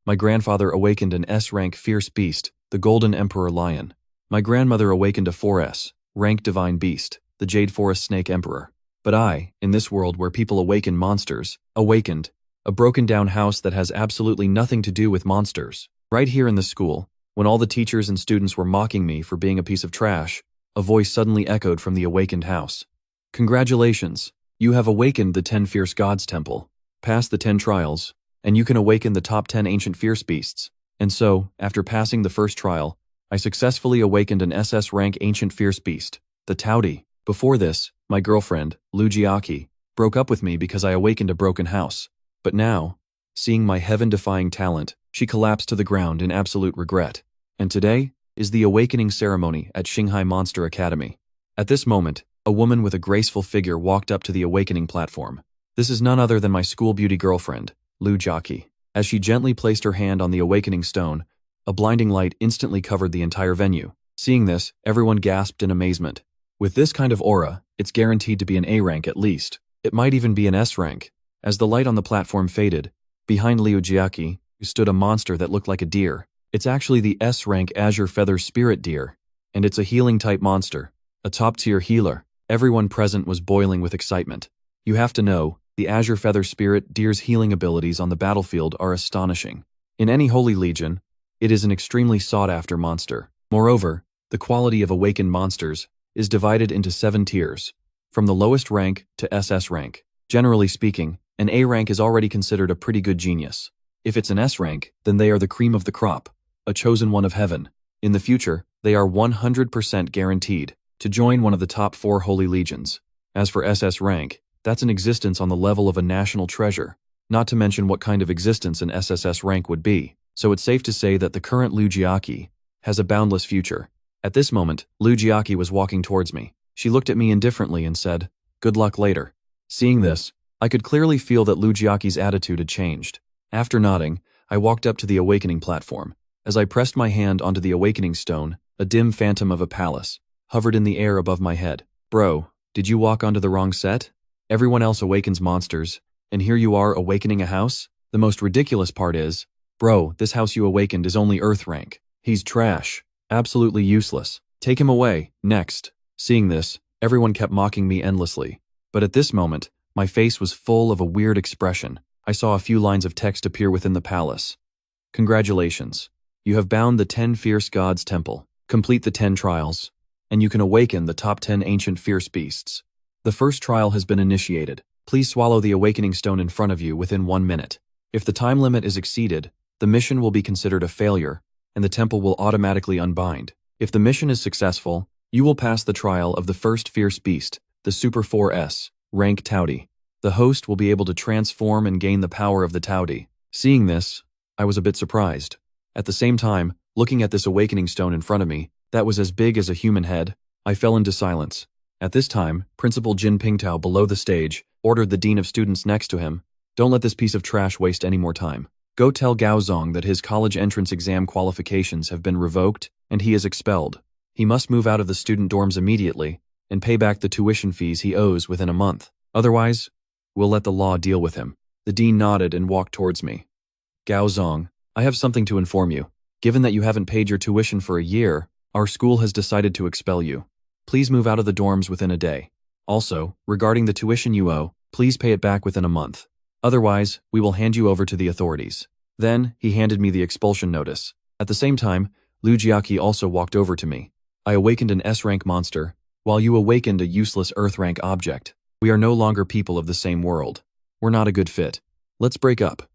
My grandfather awakened an S-rank fierce beast, the Golden Emperor Lion. My grandmother awakened a 4S rank divine beast, the Jade Forest Snake Emperor. But I, in this world where people awaken monsters, awakened a broken down house that has absolutely nothing to do with monsters. Right here in the school, when all the teachers and students were mocking me for being a piece of trash, a voice suddenly echoed from the awakened house. Congratulations, you have awakened the 10 Fierce Gods Temple. Pass the 10 trials, and you can awaken the top 10 ancient fierce beasts. And so, after passing the first trial, I successfully awakened an SS rank ancient fierce beast, the Taudi. Before this, my girlfriend, Lugiaki, broke up with me because I awakened a broken house. But now, seeing my heaven-defying talent, she collapsed to the ground in absolute regret. And today is the awakening ceremony at Shanghai Monster Academy. At this moment, a woman with a graceful figure walked up to the awakening platform. This is none other than my school beauty girlfriend, Lugiaki. As she gently placed her hand on the awakening stone, a blinding light instantly covered the entire venue. Seeing this, everyone gasped in amazement. With this kind of aura, it's guaranteed to be an A rank at least. It might even be an S rank. As the light on the platform faded, behind Lugiaki stood a monster that looked like a deer. It's actually the S rank Azure Feather Spirit Deer, and it's a healing type monster, a top tier healer. Everyone present was boiling with excitement. You have to know, the Azure Feather Spirit Deer's healing abilities on the battlefield are astonishing. In any Holy Legion, it is an extremely sought-after monster. Moreover, the quality of awakened monsters is divided into 7 tiers, from the lowest rank to SS rank. Generally speaking, an A rank is already considered a pretty good genius. If it's an S rank, then they are the cream of the crop, a chosen one of heaven. In the future, they are 100% guaranteed to join one of the top 4 Holy Legions. As for SS rank, that's an existence on the level of a national treasure, not to mention what kind of existence an SSS rank would be. So it's safe to say that the current Lugiaki has a boundless future. At this moment, Lugiaki was walking towards me. She looked at me indifferently and said, "Good luck later." Seeing this, I could clearly feel that Lugiaki's attitude had changed. After nodding, I walked up to the awakening platform. As I pressed my hand onto the awakening stone, a dim phantom of a palace hovered in the air above my head. Bro, did you walk onto the wrong set? Everyone else awakens monsters, and here you are awakening a house? The most ridiculous part is, bro, this house you awakened is only Earth rank. He's trash. Absolutely useless. Take him away. Next. Seeing this, everyone kept mocking me endlessly. But at this moment, my face was full of a weird expression. I saw a few lines of text appear within the palace. Congratulations. You have bound the 10 Fierce Gods Temple. Complete the 10 trials, and you can awaken the top 10 ancient fierce beasts. The first trial has been initiated. Please swallow the awakening stone in front of you within 1 minute. If the time limit is exceeded, the mission will be considered a failure, and the temple will automatically unbind. If the mission is successful, you will pass the trial of the first fierce beast, the Super 4S rank Taudi. The host will be able to transform and gain the power of the Taudi. Seeing this, I was a bit surprised. At the same time, looking at this awakening stone in front of me, that was as big as a human head, I fell into silence. At this time, Principal Jin Pingtao below the stage ordered the dean of students next to him, "Don't let this piece of trash waste any more time. Go tell Gao Zong that his college entrance exam qualifications have been revoked and he is expelled. He must move out of the student dorms immediately and pay back the tuition fees he owes within a month. Otherwise, we'll let the law deal with him." The dean nodded and walked towards me. "Gao Zong, I have something to inform you. Given that you haven't paid your tuition for a year, our school has decided to expel you. Please move out of the dorms within a day. Also, regarding the tuition you owe, please pay it back within a month. Otherwise, we will hand you over to the authorities." Then, he handed me the expulsion notice. At the same time, Lugiaki also walked over to me. "I awakened an S-rank monster, while you awakened a useless Earth-rank object. We are no longer people of the same world. We're not a good fit. Let's break up."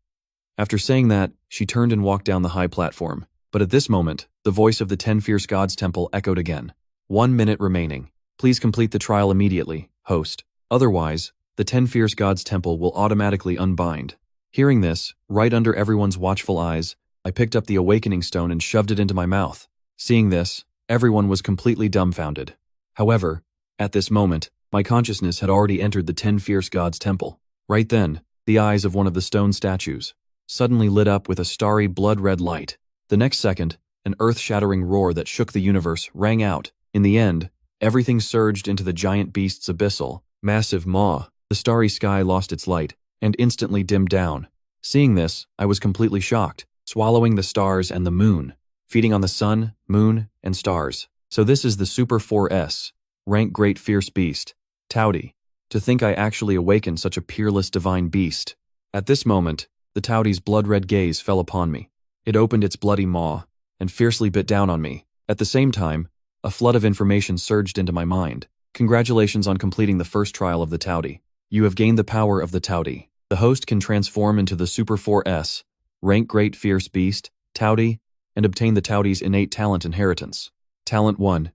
After saying that, she turned and walked down the high platform. But at this moment, the voice of the 10 Fierce Gods Temple echoed again. 1 minute remaining. Please complete the trial immediately, host. Otherwise, the 10 Fierce Gods Temple will automatically unbind. Hearing this, right under everyone's watchful eyes, I picked up the awakening stone and shoved it into my mouth. Seeing this, everyone was completely dumbfounded. However, at this moment, my consciousness had already entered the 10 Fierce Gods Temple. Right then, the eyes of one of the stone statues suddenly lit up with a starry blood-red light. The next second, an earth-shattering roar that shook the universe rang out. In the end, everything surged into the giant beast's abyssal, massive maw. The starry sky lost its light and instantly dimmed down. Seeing this, I was completely shocked. swallowing the stars and the moon, feeding on the sun, moon, and stars. So this is the Super 4S, rank great fierce beast, Tauti. To think I actually awakened such a peerless divine beast. At this moment, the Tauti's blood-red gaze fell upon me. It opened its bloody maw and fiercely bit down on me. At the same time, a flood of information surged into my mind. Congratulations on completing the first trial of the Tauti. You have gained the power of the Tauti. The host can transform into the Super 4S, rank great fierce beast, Tauti, and obtain the Tauti's innate talent inheritance. Talent 1.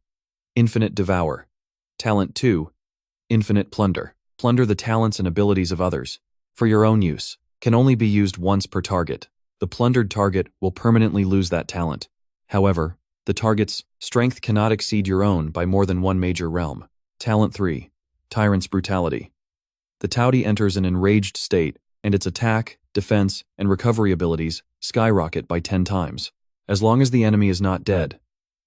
Infinite Devour. Talent 2. Infinite Plunder. Plunder the talents and abilities of others, for your own use. Can only be used once per target. The plundered target will permanently lose that talent. However, the target's strength cannot exceed your own by more than one major realm. Talent 3. Tyrant's Brutality. The Tauti enters an enraged state, and its attack, defense, and recovery abilities skyrocket by 10 times. As long as the enemy is not dead,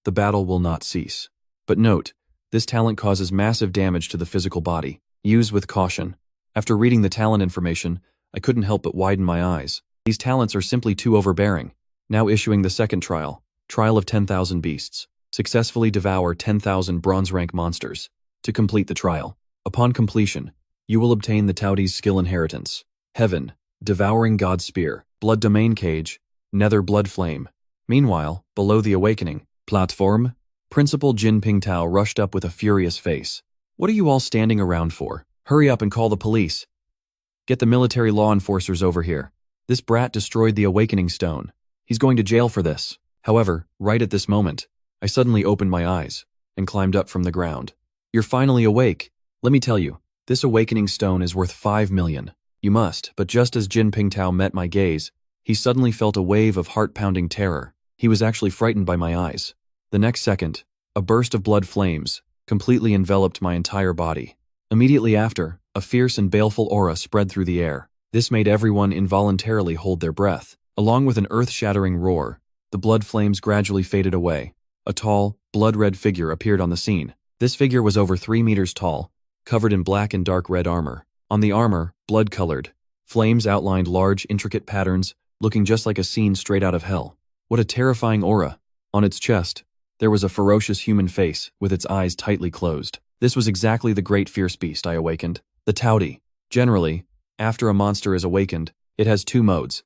the battle will not cease. But note, this talent causes massive damage to the physical body. Use with caution. After reading the talent information, I couldn't help but widen my eyes. These talents are simply too overbearing. Now issuing the second trial, Trial of 10,000 Beasts. Successfully devour 10,000 bronze rank monsters. To complete the trial. Upon completion, you will obtain the Tauti's skill inheritance. Heaven, Devouring God's Spear, Blood Domain Cage, Nether Blood Flame. Meanwhile, below the awakening platform, Principal Jin Pingtao rushed up with a furious face. What are you all standing around for? Hurry up and call the police. Get the military law enforcers over here. This brat destroyed the awakening stone. He's going to jail for this. However, right at this moment, I suddenly opened my eyes and climbed up from the ground. You're finally awake. Let me tell you, this awakening stone is worth 5 million. You must, but just as Jin Pingtao met my gaze, he suddenly felt a wave of heart-pounding terror. He was actually frightened by my eyes. The next second, a burst of blood flames completely enveloped my entire body. Immediately after, a fierce and baleful aura spread through the air. This made everyone involuntarily hold their breath. Along with an earth-shattering roar, the blood flames gradually faded away. A tall, blood-red figure appeared on the scene. This figure was over 3 meters tall, covered in black and dark red armor. On the armor, blood-colored, flames outlined large, intricate patterns, looking just like a scene straight out of hell. What a terrifying aura. On its chest, there was a ferocious human face, with its eyes tightly closed. This was exactly the great fierce beast I awakened. The Tauti. Generally, after a monster is awakened, it has 2 modes,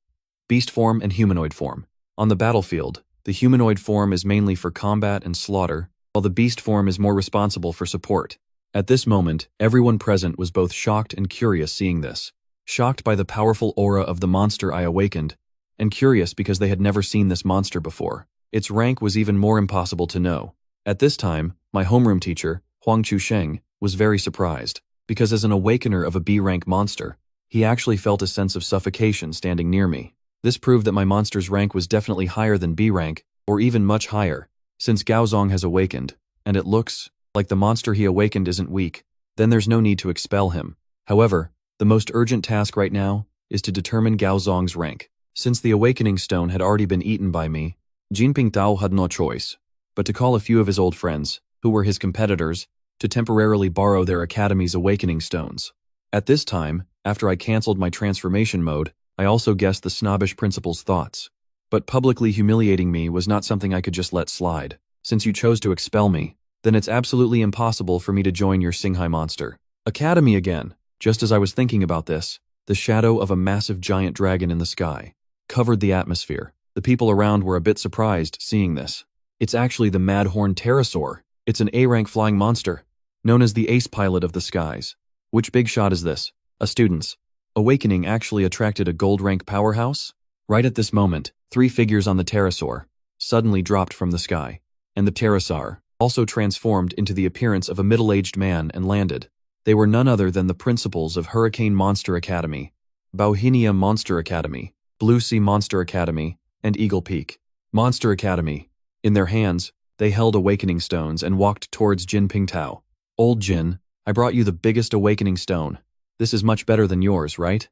beast form and humanoid form. On the battlefield, the humanoid form is mainly for combat and slaughter, while the beast form is more responsible for support. At this moment, everyone present was both shocked and curious seeing this. Shocked by the powerful aura of the monster I awakened, and curious because they had never seen this monster before. Its rank was even more impossible to know. At this time, my homeroom teacher, Huang Chusheng, was very surprised, because as an awakener of a B-rank monster, he actually felt a sense of suffocation standing near me. This proved that my monster's rank was definitely higher than B rank, or even much higher, since Gaozong has awakened, and it looks like the monster he awakened isn't weak, then there's no need to expel him. However, the most urgent task right now is to determine Gaozong's rank. Since the awakening stone had already been eaten by me, Jin Pingtao had no choice but to call a few of his old friends, who were his competitors, to temporarily borrow their academy's awakening stones. At this time, after I cancelled my transformation mode, I also guessed the snobbish principal's thoughts. But publicly humiliating me was not something I could just let slide. Since you chose to expel me, then it's absolutely impossible for me to join your Xinghai Monster Academy again. Just as I was thinking about this, the shadow of a massive giant dragon in the sky covered the atmosphere. The people around were a bit surprised seeing this. It's actually the Madhorn Pterosaur. It's an A-rank flying monster, known as the ace pilot of the skies. Which big shot is this? A student's awakening actually attracted a gold-rank powerhouse? Right at this moment, 3 figures on the pterosaur suddenly dropped from the sky, and the pterosaur also transformed into the appearance of a middle-aged man and landed. They were none other than the principals of Hurricane Monster Academy, Bauhinia Monster Academy, Blue Sea Monster Academy, and Eagle Peak Monster Academy. In their hands, they held awakening stones and walked towards Jin Pingtao. Old Jin, I brought you the biggest awakening stone. This is much better than yours, right?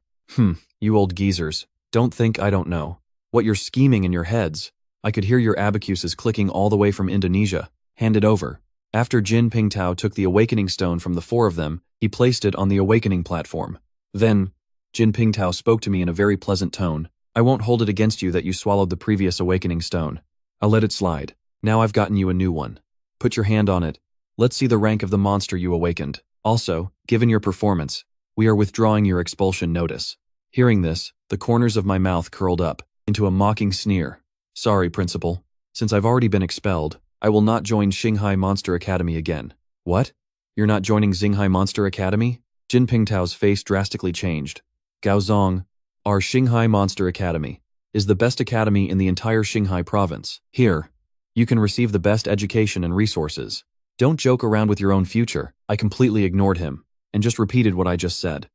You old geezers. Don't think I don't know what you're scheming in your heads. I could hear your abacuses clicking all the way from Indonesia. Hand it over. After Jin Pingtao took the awakening stone from the 4 of them, he placed it on the awakening platform. Then, Jin Pingtao spoke to me in a very pleasant tone. I won't hold it against you that you swallowed the previous awakening stone. I'll let it slide. Now I've gotten you a new one. Put your hand on it. Let's see the rank of the monster you awakened. Also, given your performance, we are withdrawing your expulsion notice. Hearing this, the corners of my mouth curled up into a mocking sneer. Sorry, Principal. Since I've already been expelled, I will not join Xinghai Monster Academy again. What? You're not joining Xinghai Monster Academy? Jin Pingtao's face drastically changed. Gaozong, our Xinghai Monster Academy, is the best academy in the entire Xinghai province. Here, you can receive the best education and resources. Don't joke around with your own future. I completely ignored him and just repeated what I just said.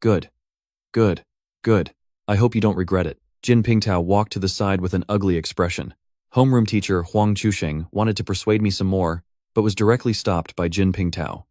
Good. Good. Good. I hope you don't regret it. Jin Pingtao walked to the side with an ugly expression. Homeroom teacher Huang Chusheng wanted to persuade me some more, but was directly stopped by Jin Pingtao.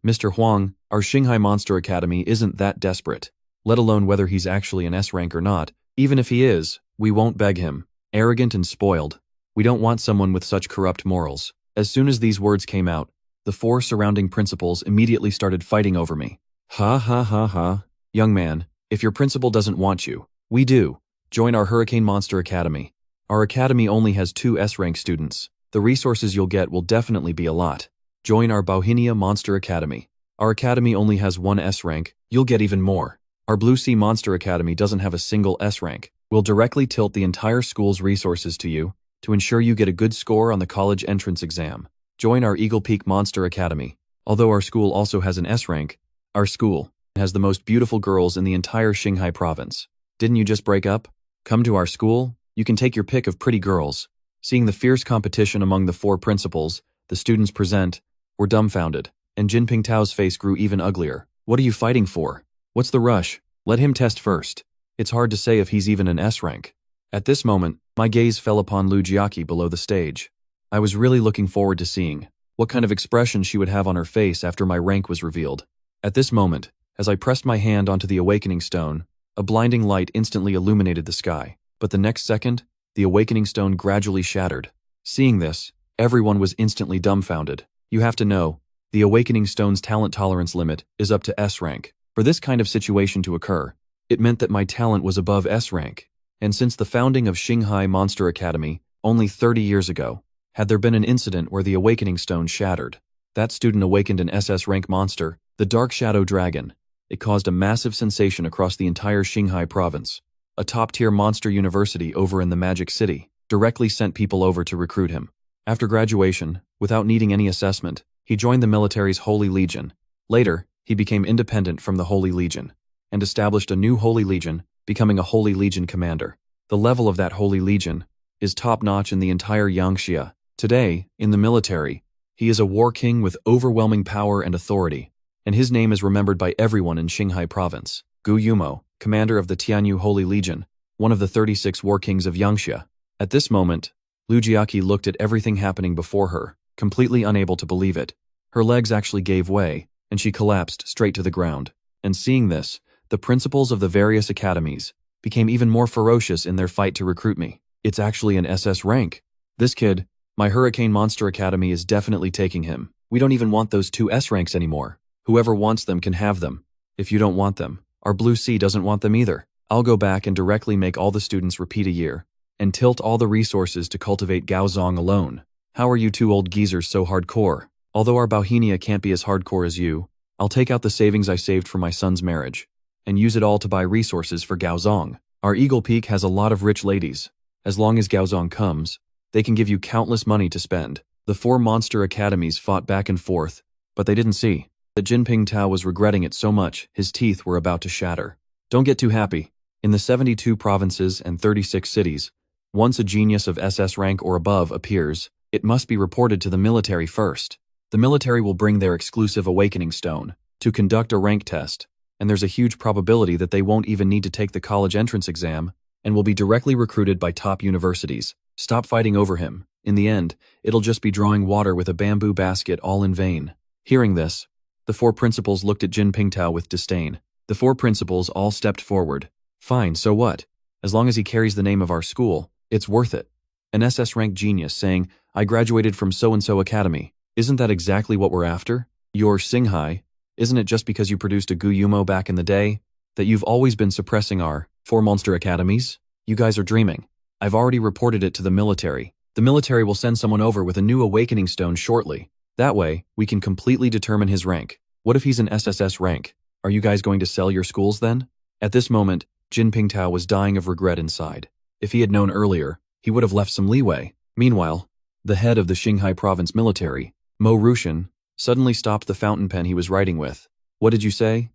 Mr. Huang, our Xinghai Monster Academy isn't that desperate, let alone whether he's actually an S rank or not. Even if he is, we won't beg him. Arrogant and spoiled. We don't want someone with such corrupt morals. As soon as these words came out, the four surrounding principals immediately started fighting over me. Ha ha ha ha. Young man, if your principal doesn't want you, we do. Join our Hurricane Monster Academy. Our academy only has 2 S-rank students. The resources you'll get will definitely be a lot. Join our Bauhinia Monster Academy. Our academy only has 1 S-rank, you'll get even more. Our Blue Sea Monster Academy doesn't have a single S-rank. We'll directly tilt the entire school's resources to you to ensure you get a good score on the college entrance exam. Join our Eagle Peak Monster Academy. Although our school also has an S-rank, our school has the most beautiful girls in the entire Xinghai province. Didn't you just break up? Come to our school, you can take your pick of pretty girls. Seeing the fierce competition among the 4 principals, the students present, were dumbfounded, and Jin Pingtao's face grew even uglier. What are you fighting for? What's the rush? Let him test first. It's hard to say if he's even an S-rank. At this moment, my gaze fell upon Lu Jiaqi below the stage. I was really looking forward to seeing what kind of expression she would have on her face after my rank was revealed. At this moment, as I pressed my hand onto the awakening stone, a blinding light instantly illuminated the sky. But the next second, the awakening stone gradually shattered. Seeing this, everyone was instantly dumbfounded. You have to know, the awakening stone's talent tolerance limit is up to S rank. For this kind of situation to occur, it meant that my talent was above S rank. And since the founding of Xinghai Monster Academy, only 30 years ago, had there been an incident where the awakening stone shattered. That student awakened an SS rank monster, the Dark Shadow Dragon. It caused a massive sensation across the entire Xinghai province. A top-tier monster university over in the Magic City directly sent people over to recruit him. After graduation, without needing any assessment, he joined the military's Holy Legion. Later, he became independent from the Holy Legion and established a new Holy Legion, becoming a Holy Legion commander. The level of that Holy Legion is top-notch in the entire Yangxia. Today, in the military, he is a war king with overwhelming power and authority, and his name is remembered by everyone in Xinghai province. Gu Yumo, commander of the Tianyu Holy Legion, one of the 36 war kings of Yangxia. At this moment, Lu Jiaqi looked at everything happening before her, completely unable to believe it. Her legs actually gave way, and she collapsed straight to the ground. And seeing this, the principals of the various academies became even more ferocious in their fight to recruit me. It's actually an SS rank. This kid, my Hurricane Monster Academy is definitely taking him. We don't even want those 2 S ranks anymore. Whoever wants them can have them. If you don't want them, our Blue Sea doesn't want them either. I'll go back and directly make all the students repeat a year, and tilt all the resources to cultivate Gaozong alone. How are you 2 old geezers so hardcore? Although our Bauhinia can't be as hardcore as you, I'll take out the savings I saved for my son's marriage, and use it all to buy resources for Gaozong. Our Eagle Peak has a lot of rich ladies. As long as Gaozong comes, they can give you countless money to spend. The 4 monster academies fought back and forth, but they didn't see that Jin Pingtao was regretting it so much his teeth were about to shatter. Don't get too happy. In the 72 provinces and 36 cities, once a genius of SS rank or above appears, it must be reported to the military first. The military will bring their exclusive awakening stone to conduct a rank test, and there's a huge probability that they won't even need to take the college entrance exam and will be directly recruited by top universities. Stop fighting over him. In the end, it'll just be drawing water with a bamboo basket all in vain. Hearing this, the 4 principals looked at Jin Pingtao with disdain. The 4 principals all stepped forward. Fine, so what? As long as he carries the name of our school, it's worth it. An SS rank genius saying, I graduated from so-and-so academy. Isn't that exactly what we're after? You're Xinghai. Isn't it just because you produced a Gu Yumo back in the day that you've always been suppressing our 4 monster academies? You guys are dreaming. I've already reported it to the military. The military will send someone over with a new awakening stone shortly. That way, we can completely determine his rank. What if he's an SSS rank? Are you guys going to sell your schools then? At this moment, Jin Pingtao was dying of regret inside. If he had known earlier, he would have left some leeway. Meanwhile, the head of the Qinghai province military, Mo Rushan, suddenly stopped the fountain pen he was writing with. What did you say?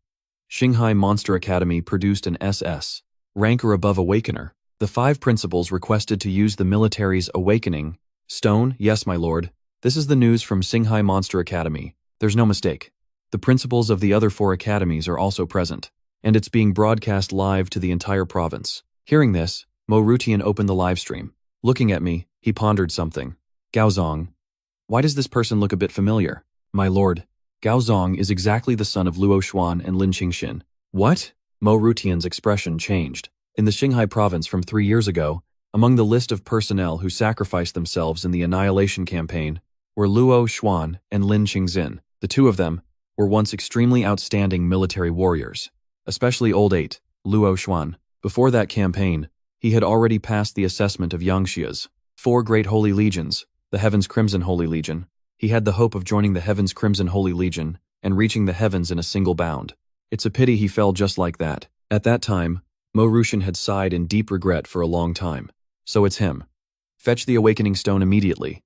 Qinghai Monster Academy produced an SS, rank or above awakener. The 5 principals requested to use the military's awakening stone. Yes, my lord. This is the news from Qinghai Monster Academy. There's no mistake. The principals of the other 4 academies are also present, and it's being broadcast live to the entire province. Hearing this, Mo Rutian opened the live stream. Looking at me, he pondered something. Gaozong. Why does this person look a bit familiar? My lord, Gaozong is exactly the son of Luo Xuan and Lin Qingxin. What? Mo Rutian's expression changed. In the Qinghai province from 3 years ago, among the list of personnel who sacrificed themselves in the Annihilation campaign were Luo Xuan and Lin Qingxin. The 2 of them were once extremely outstanding military warriors, especially Old 8, Luo Xuan. Before that campaign, he had already passed the assessment of Yangxia's 4 great holy legions, the Heaven's Crimson Holy Legion. He had the hope of joining the Heaven's Crimson Holy Legion and reaching the heavens in a single bound. It's a pity he fell just like that. At that time, Mo Rushan had sighed in deep regret for a long time. So it's him. Fetch the awakening stone immediately.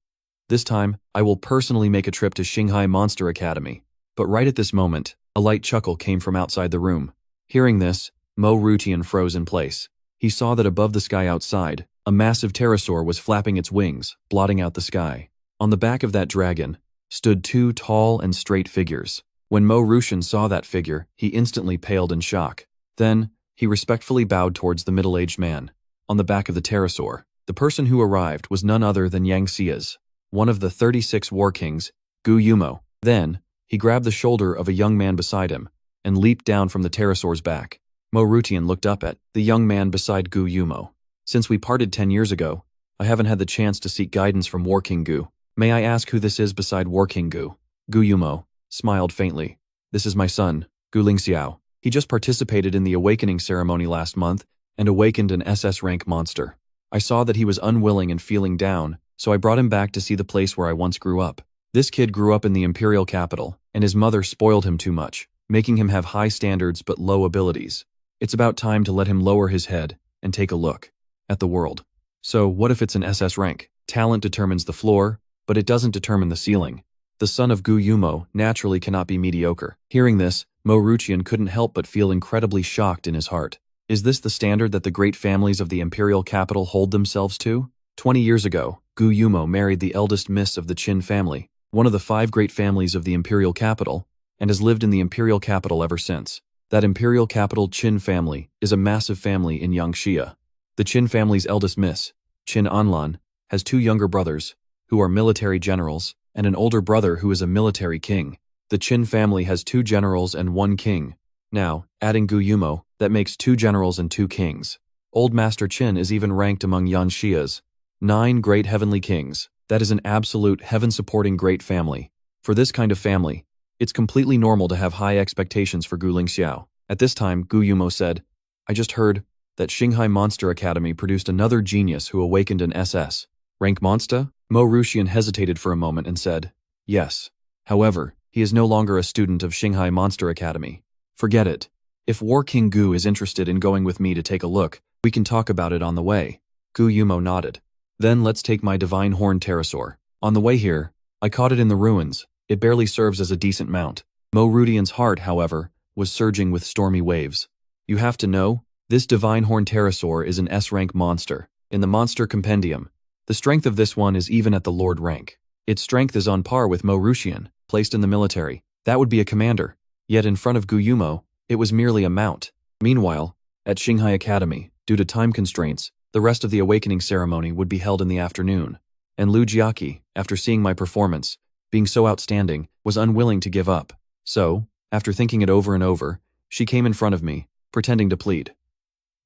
This time, I will personally make a trip to Qinghai Monster Academy. But right at this moment, a light chuckle came from outside the room. Hearing this, Mo Rutian froze in place. He saw that above the sky outside, a massive pterosaur was flapping its wings, blotting out the sky. On the back of that dragon stood 2 tall and straight figures. When Mo Rushan saw that figure, he instantly paled in shock. Then, he respectfully bowed towards the middle-aged man. On the back of the pterosaur, the person who arrived was none other than Yang Xia's, one of the 36 war kings, Gu Yumo. Then, he grabbed the shoulder of a young man beside him and leaped down from the pterosaur's back. Mo Rutian looked up at the young man beside Gu Yumo. Since we parted 10 years ago, I haven't had the chance to seek guidance from War King Gu. May I ask who this is beside War King Gu? Gu Yumo smiled faintly. This is my son, Gu Lingxiao. He just participated in the awakening ceremony last month and awakened an SS rank monster. I saw that he was unwilling and feeling down, so I brought him back to see the place where I once grew up. This kid grew up in the imperial capital, and his mother spoiled him too much, making him have high standards but low abilities. It's about time to let him lower his head and take a look at the world. So what if it's an SS rank? Talent determines the floor, but it doesn't determine the ceiling. The son of Gu Yumo naturally cannot be mediocre. Hearing this, Mo Rutian couldn't help but feel incredibly shocked in his heart. Is this the standard that the great families of the imperial capital hold themselves to? 20 years ago, Gu Yumo married the eldest miss of the Qin family, one of the 5 great families of the imperial capital, and has lived in the imperial capital ever since. That imperial capital Qin family is a massive family in Yangxia. The Qin family's eldest miss, Qin Anlan, has 2 younger brothers, who are military generals, and an older brother who is a military king. The Qin family has 2 generals and 1 king. Now, adding Gu Yumo, that makes 2 generals and 2 kings. Old Master Qin is even ranked among Yanxia's 9 great heavenly kings. That is an absolute heaven-supporting great family. For this kind of family, it's completely normal to have high expectations for Gu Lingxiao. At this time, Gu Yumo said, I just heard that Qinghai Monster Academy produced another genius who awakened an SS rank monster? Mo Rushan hesitated for a moment and said, yes. However, he is no longer a student of Qinghai Monster Academy. Forget it. If War King Gu is interested in going with me to take a look, we can talk about it on the way. Gu Yumo nodded. Then let's take my divine horned pterosaur. On the way here, I caught it in the ruins. It barely serves as a decent mount. Mo Rudian's heart, however, was surging with stormy waves. You have to know, this divine horned pterosaur is an S-rank monster. In the monster compendium, the strength of this one is even at the lord rank. Its strength is on par with Mo Rushan, placed in the military. That would be a commander. Yet in front of Gu Yumo, it was merely a mount. Meanwhile, at Qinghai Academy, due to time constraints, the rest of the awakening ceremony would be held in the afternoon. And Lu Jiaqi, after seeing my performance, being so outstanding, was unwilling to give up. So, after thinking it over and over, she came in front of me, pretending to plead.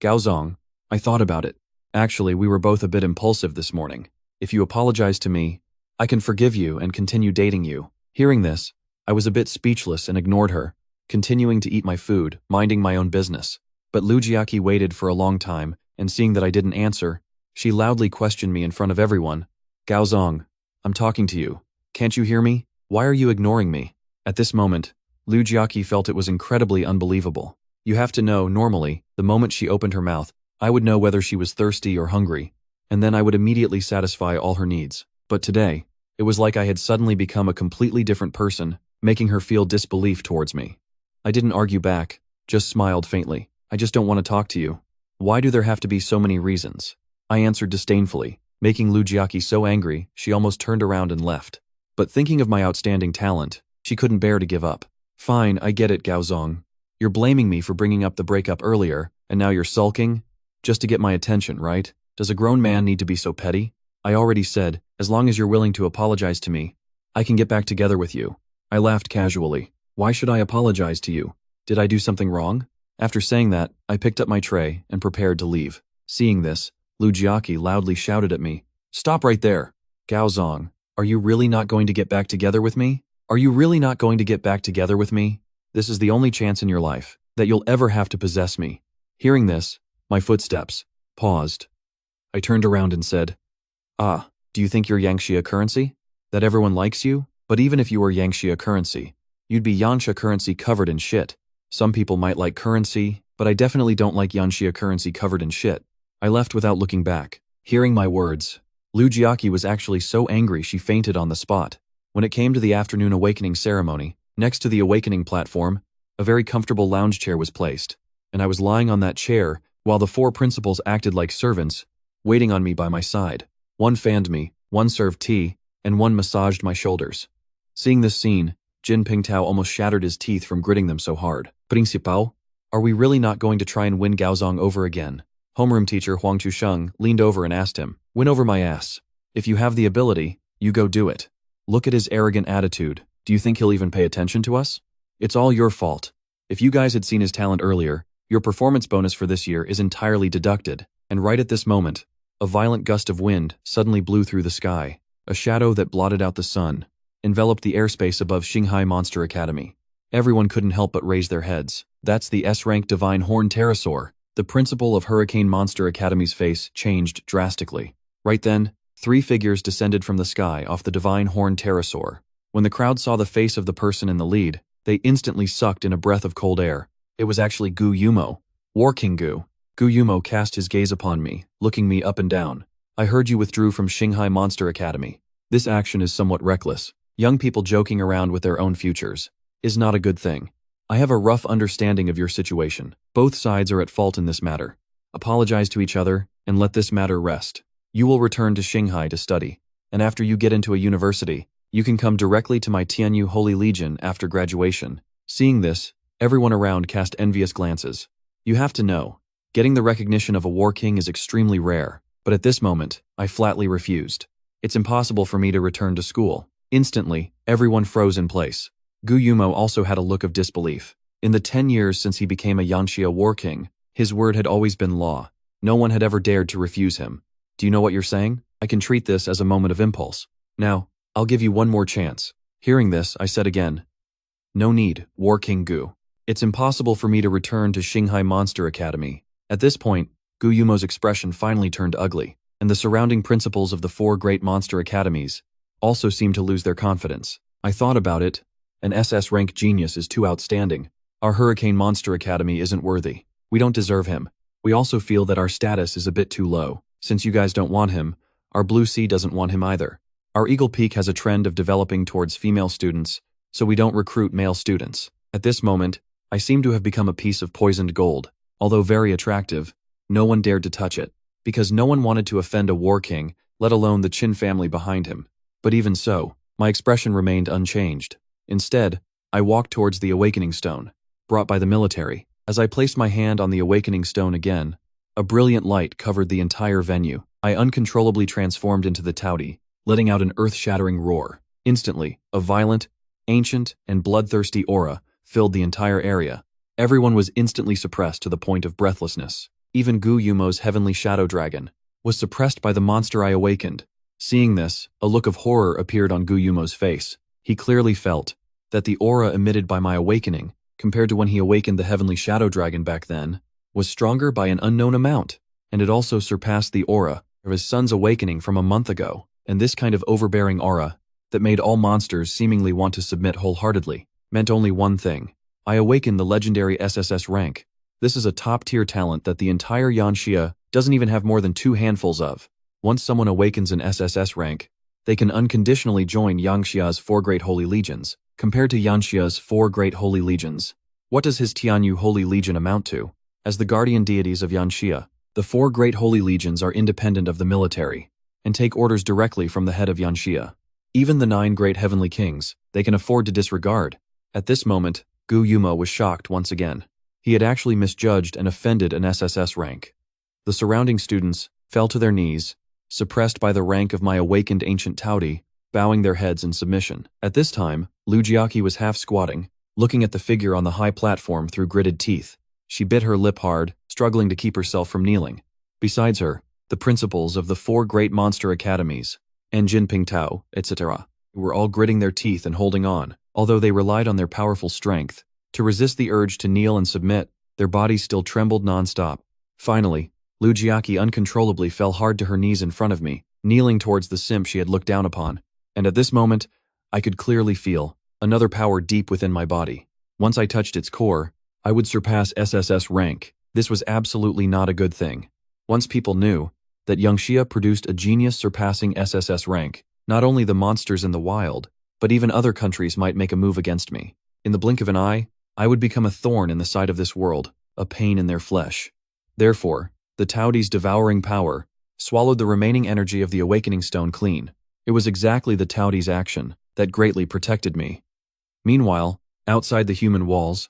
Gaozong, I thought about it. Actually, we were both a bit impulsive this morning. If you apologize to me, I can forgive you and continue dating you. Hearing this, I was a bit speechless and ignored her, continuing to eat my food, minding my own business. But Lu Jiaqi waited for a long time and seeing that I didn't answer, she loudly questioned me in front of everyone. Gaozong, I'm talking to you. Can't you hear me? Why are you ignoring me? At this moment, Lu Jiaqi felt it was incredibly unbelievable. You have to know, normally, the moment she opened her mouth, I would know whether she was thirsty or hungry, and then I would immediately satisfy all her needs. But today, it was like I had suddenly become a completely different person, making her feel disbelief towards me. I didn't argue back, just smiled faintly. I just don't want to talk to you. Why do there have to be so many reasons? I answered disdainfully, making Lu Jiaqi so angry she almost turned around and left. But thinking of my outstanding talent, she couldn't bear to give up. Fine, I get it, Gaozong. You're blaming me for bringing up the breakup earlier, and now you're sulking? Just to get my attention, right? Does a grown man need to be so petty? I already said, as long as you're willing to apologize to me, I can get back together with you. I laughed casually. Why should I apologize to you? Did I do something wrong? After saying that, I picked up my tray and prepared to leave. Seeing this, Lu Jiaqi loudly shouted at me, "Stop right there! Gaozong, are you really not going to get back together with me? Are you really not going to get back together with me? This is the only chance in your life that you'll ever have to possess me." Hearing this, my footsteps paused. I turned around and said, "Ah, do you think you're Yangxia currency? That everyone likes you? But even if you were Yangxia currency, you'd be Yanxia currency covered in shit. Some people might like currency, but I definitely don't like Yanxia currency covered in shit." I left without looking back. Hearing my words, Lu Jiaqi was actually so angry she fainted on the spot. When it came to the afternoon awakening ceremony, next to the awakening platform, a very comfortable lounge chair was placed, and I was lying on that chair while the 4 principals acted like servants, waiting on me by my side. One fanned me, one served tea, and one massaged my shoulders. Seeing this scene, Jin Pingtao almost shattered his teeth from gritting them so hard. "Principal, are we really not going to try and win Gaozong over again?" Homeroom teacher Huang Chusheng leaned over and asked him, "Win over my ass. If you have the ability, you go do it. Look at his arrogant attitude. Do you think he'll even pay attention to us? It's all your fault. If you guys had seen his talent earlier, your performance bonus for this year is entirely deducted." And right at this moment, a violent gust of wind suddenly blew through the sky. A shadow that blotted out the sun enveloped the airspace above Shanghai Monster Academy. Everyone couldn't help but raise their heads. "That's the S-rank Divine Horn Pterosaur." The principal of Hurricane Monster Academy's face changed drastically. Right then, 3 figures descended from the sky off the Divine Horn Pterosaur. When the crowd saw the face of the person in the lead, they instantly sucked in a breath of cold air. It was actually Gu Yumo. War King Gu. Gu Yumo cast his gaze upon me, looking me up and down. "I heard you withdrew from Shanghai Monster Academy. This action is somewhat reckless. Young people joking around with their own futures is not a good thing. I have a rough understanding of your situation. Both sides are at fault in this matter. Apologize to each other and let this matter rest. You will return to Shanghai to study, and after you get into a university, you can come directly to my Tianyu Holy Legion after graduation." Seeing this, everyone around cast envious glances. You have to know, getting the recognition of a war king is extremely rare, but at this moment, I flatly refused. It's impossible for me to return to school. Instantly, everyone froze in place. Gu Yumo also had a look of disbelief. In the 10 years since he became a Yanxia war king, his word had always been law. No one had ever dared to refuse him. "Do you know what you're saying? I can treat this as a moment of impulse. Now, I'll give you one more chance." Hearing this, I said again, "No need, War King Gu. It's impossible for me to return to Shanghai Monster Academy." At this point, Gu Yumo's expression finally turned ugly, and the surrounding principals of the 4 great monster academies also seemed to lose their confidence. I thought about it. An SS rank genius is too outstanding. Our Hurricane Monster Academy isn't worthy. We don't deserve him. We also feel that our status is a bit too low. Since you guys don't want him, our Blue Sea doesn't want him either. Our Eagle Peak has a trend of developing towards female students, so we don't recruit male students. At this moment, I seem to have become a piece of poisoned gold. Although very attractive, no one dared to touch it, because no one wanted to offend a war king, let alone the Qin family behind him. But even so, my expression remained unchanged. Instead, I walked towards the awakening stone, brought by the military. As I placed my hand on the awakening stone again, a brilliant light covered the entire venue. I uncontrollably transformed into the Taudi, letting out an earth-shattering roar. Instantly, a violent, ancient, and bloodthirsty aura filled the entire area. Everyone was instantly suppressed to the point of breathlessness. Even Gu Yumo's heavenly shadow dragon was suppressed by the monster I awakened. Seeing this, a look of horror appeared on Gu Yumo's face. He clearly felt that the aura emitted by my awakening, compared to when he awakened the heavenly shadow dragon back then, was stronger by an unknown amount. and it also surpassed the aura of his son's awakening from a month ago, and this kind of overbearing aura that made all monsters seemingly want to submit wholeheartedly meant only one thing. I awakened the legendary SSS rank. This is a top-tier talent that the entire Yanxia doesn't even have more than 2 handfuls of. Once someone awakens an SSS rank, they can unconditionally join Yangxia's 4 Great Holy Legions. Compared to Yanxia's 4 Great Holy Legions, what does his Tianyu Holy Legion amount to? As the guardian deities of Yanxia, the 4 Great Holy Legions are independent of the military and take orders directly from the head of Yanxia. Even the 9 Great Heavenly Kings, they can afford to disregard. At this moment, Gu Yumo was shocked once again. He had actually misjudged and offended an SSS rank. The surrounding students fell to their knees, suppressed by the rank of my awakened ancient Taudi, bowing their heads in submission. At this time, Lu Jiaqi was half squatting, looking at the figure on the high platform through gritted teeth. She bit her lip hard, struggling to keep herself from kneeling. Besides her, the principals of the 4 great monster academies, Enjin Pingtao, etc., were all gritting their teeth and holding on. Although they relied on their powerful strength to resist the urge to kneel and submit, their bodies still trembled non-stop. Finally, Lu Jiaqi uncontrollably fell hard to her knees in front of me, kneeling towards the simp she had looked down upon. And at this moment, I could clearly feel another power deep within my body. Once I touched its core, I would surpass SSS rank. This was absolutely not a good thing. Once people knew that Yangxia produced a genius surpassing SSS rank, not only the monsters in the wild, but even other countries might make a move against me. In the blink of an eye, I would become a thorn in the side of this world, a pain in their flesh. Therefore, the Taudi's devouring power swallowed the remaining energy of the awakening stone clean. It was exactly the Taudi's action that greatly protected me. Meanwhile, outside the human walls,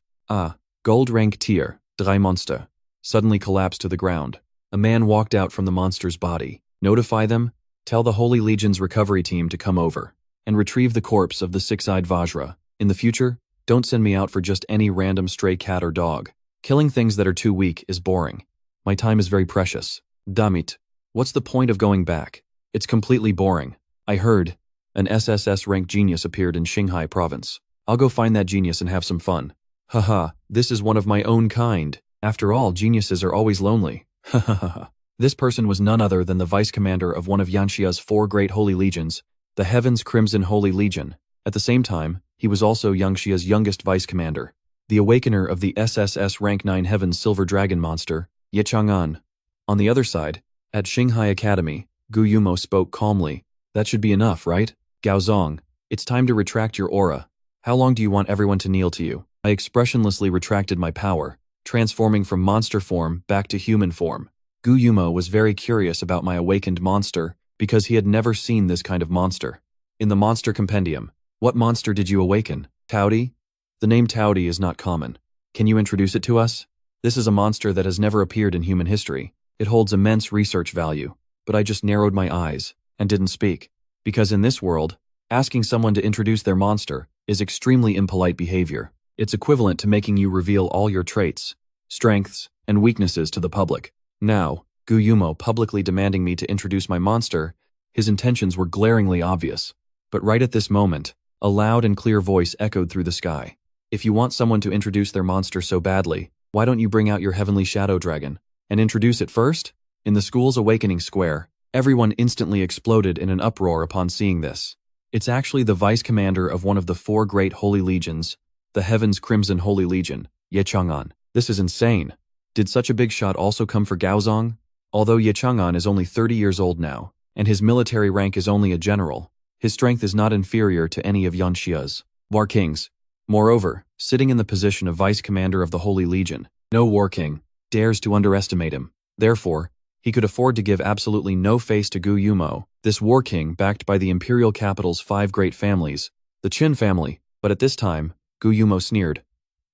gold rank tier, Drei Monster, suddenly collapsed to the ground. A man walked out from the monster's body. Notify them, tell the Holy Legion's recovery team to come over and retrieve the corpse of the 6-eyed Vajra. In the future, don't send me out for just any random stray cat or dog. Killing things that are too weak is boring. My time is very precious. Damit, what's the point of going back? It's completely boring. I heard an SSS rank genius appeared in Xinghai province. I'll go find that genius and have some fun. Haha, this is one of my own kind. After all, geniuses are always lonely. Hahaha. This person was none other than the vice commander of one of Yanxia's 4 great holy legions, the Heaven's Crimson Holy Legion. At the same time, he was also Yangxia's youngest vice commander, the awakener of the SSS rank 9 Heaven's Silver Dragon monster, Ye Chang'an. On the other side, at Xinghai Academy, Gu Yumo spoke calmly. That should be enough, right? Gaozong, it's time to retract your aura. How long do you want everyone to kneel to you? I expressionlessly retracted my power, transforming from monster form back to human form. Gu Yumo was very curious about my awakened monster because he had never seen this kind of monster. In the monster compendium, what monster did you awaken? Taudi? The name Taudi is not common. Can you introduce it to us? This is a monster that has never appeared in human history. It holds immense research value, but I just narrowed my eyes and didn't speak. Because in this world, asking someone to introduce their monster is extremely impolite behavior. It's equivalent to making you reveal all your traits, strengths, and weaknesses to the public. Now, Gu Yumo publicly demanding me to introduce my monster, his intentions were glaringly obvious. But right at this moment, a loud and clear voice echoed through the sky. If you want someone to introduce their monster so badly, why don't you bring out your heavenly shadow dragon and introduce it first? In the school's awakening square, everyone instantly exploded in an uproar upon seeing this. It's actually the vice commander of one of the 4 great holy legions, the Heaven's Crimson Holy Legion, Ye Chang'an. This is insane. Did such a big shot also come for Gaozong? Although Ye Chang'an is only 30 years old now, and his military rank is only a general, his strength is not inferior to any of Yanxia's war kings. Moreover, sitting in the position of vice commander of the Holy Legion, no war king dares to underestimate him. Therefore, he could afford to give absolutely no face to Gu Yumo, this war king backed by the imperial capital's 5 great families, the Qin family. But at this time, Gu Yumo sneered.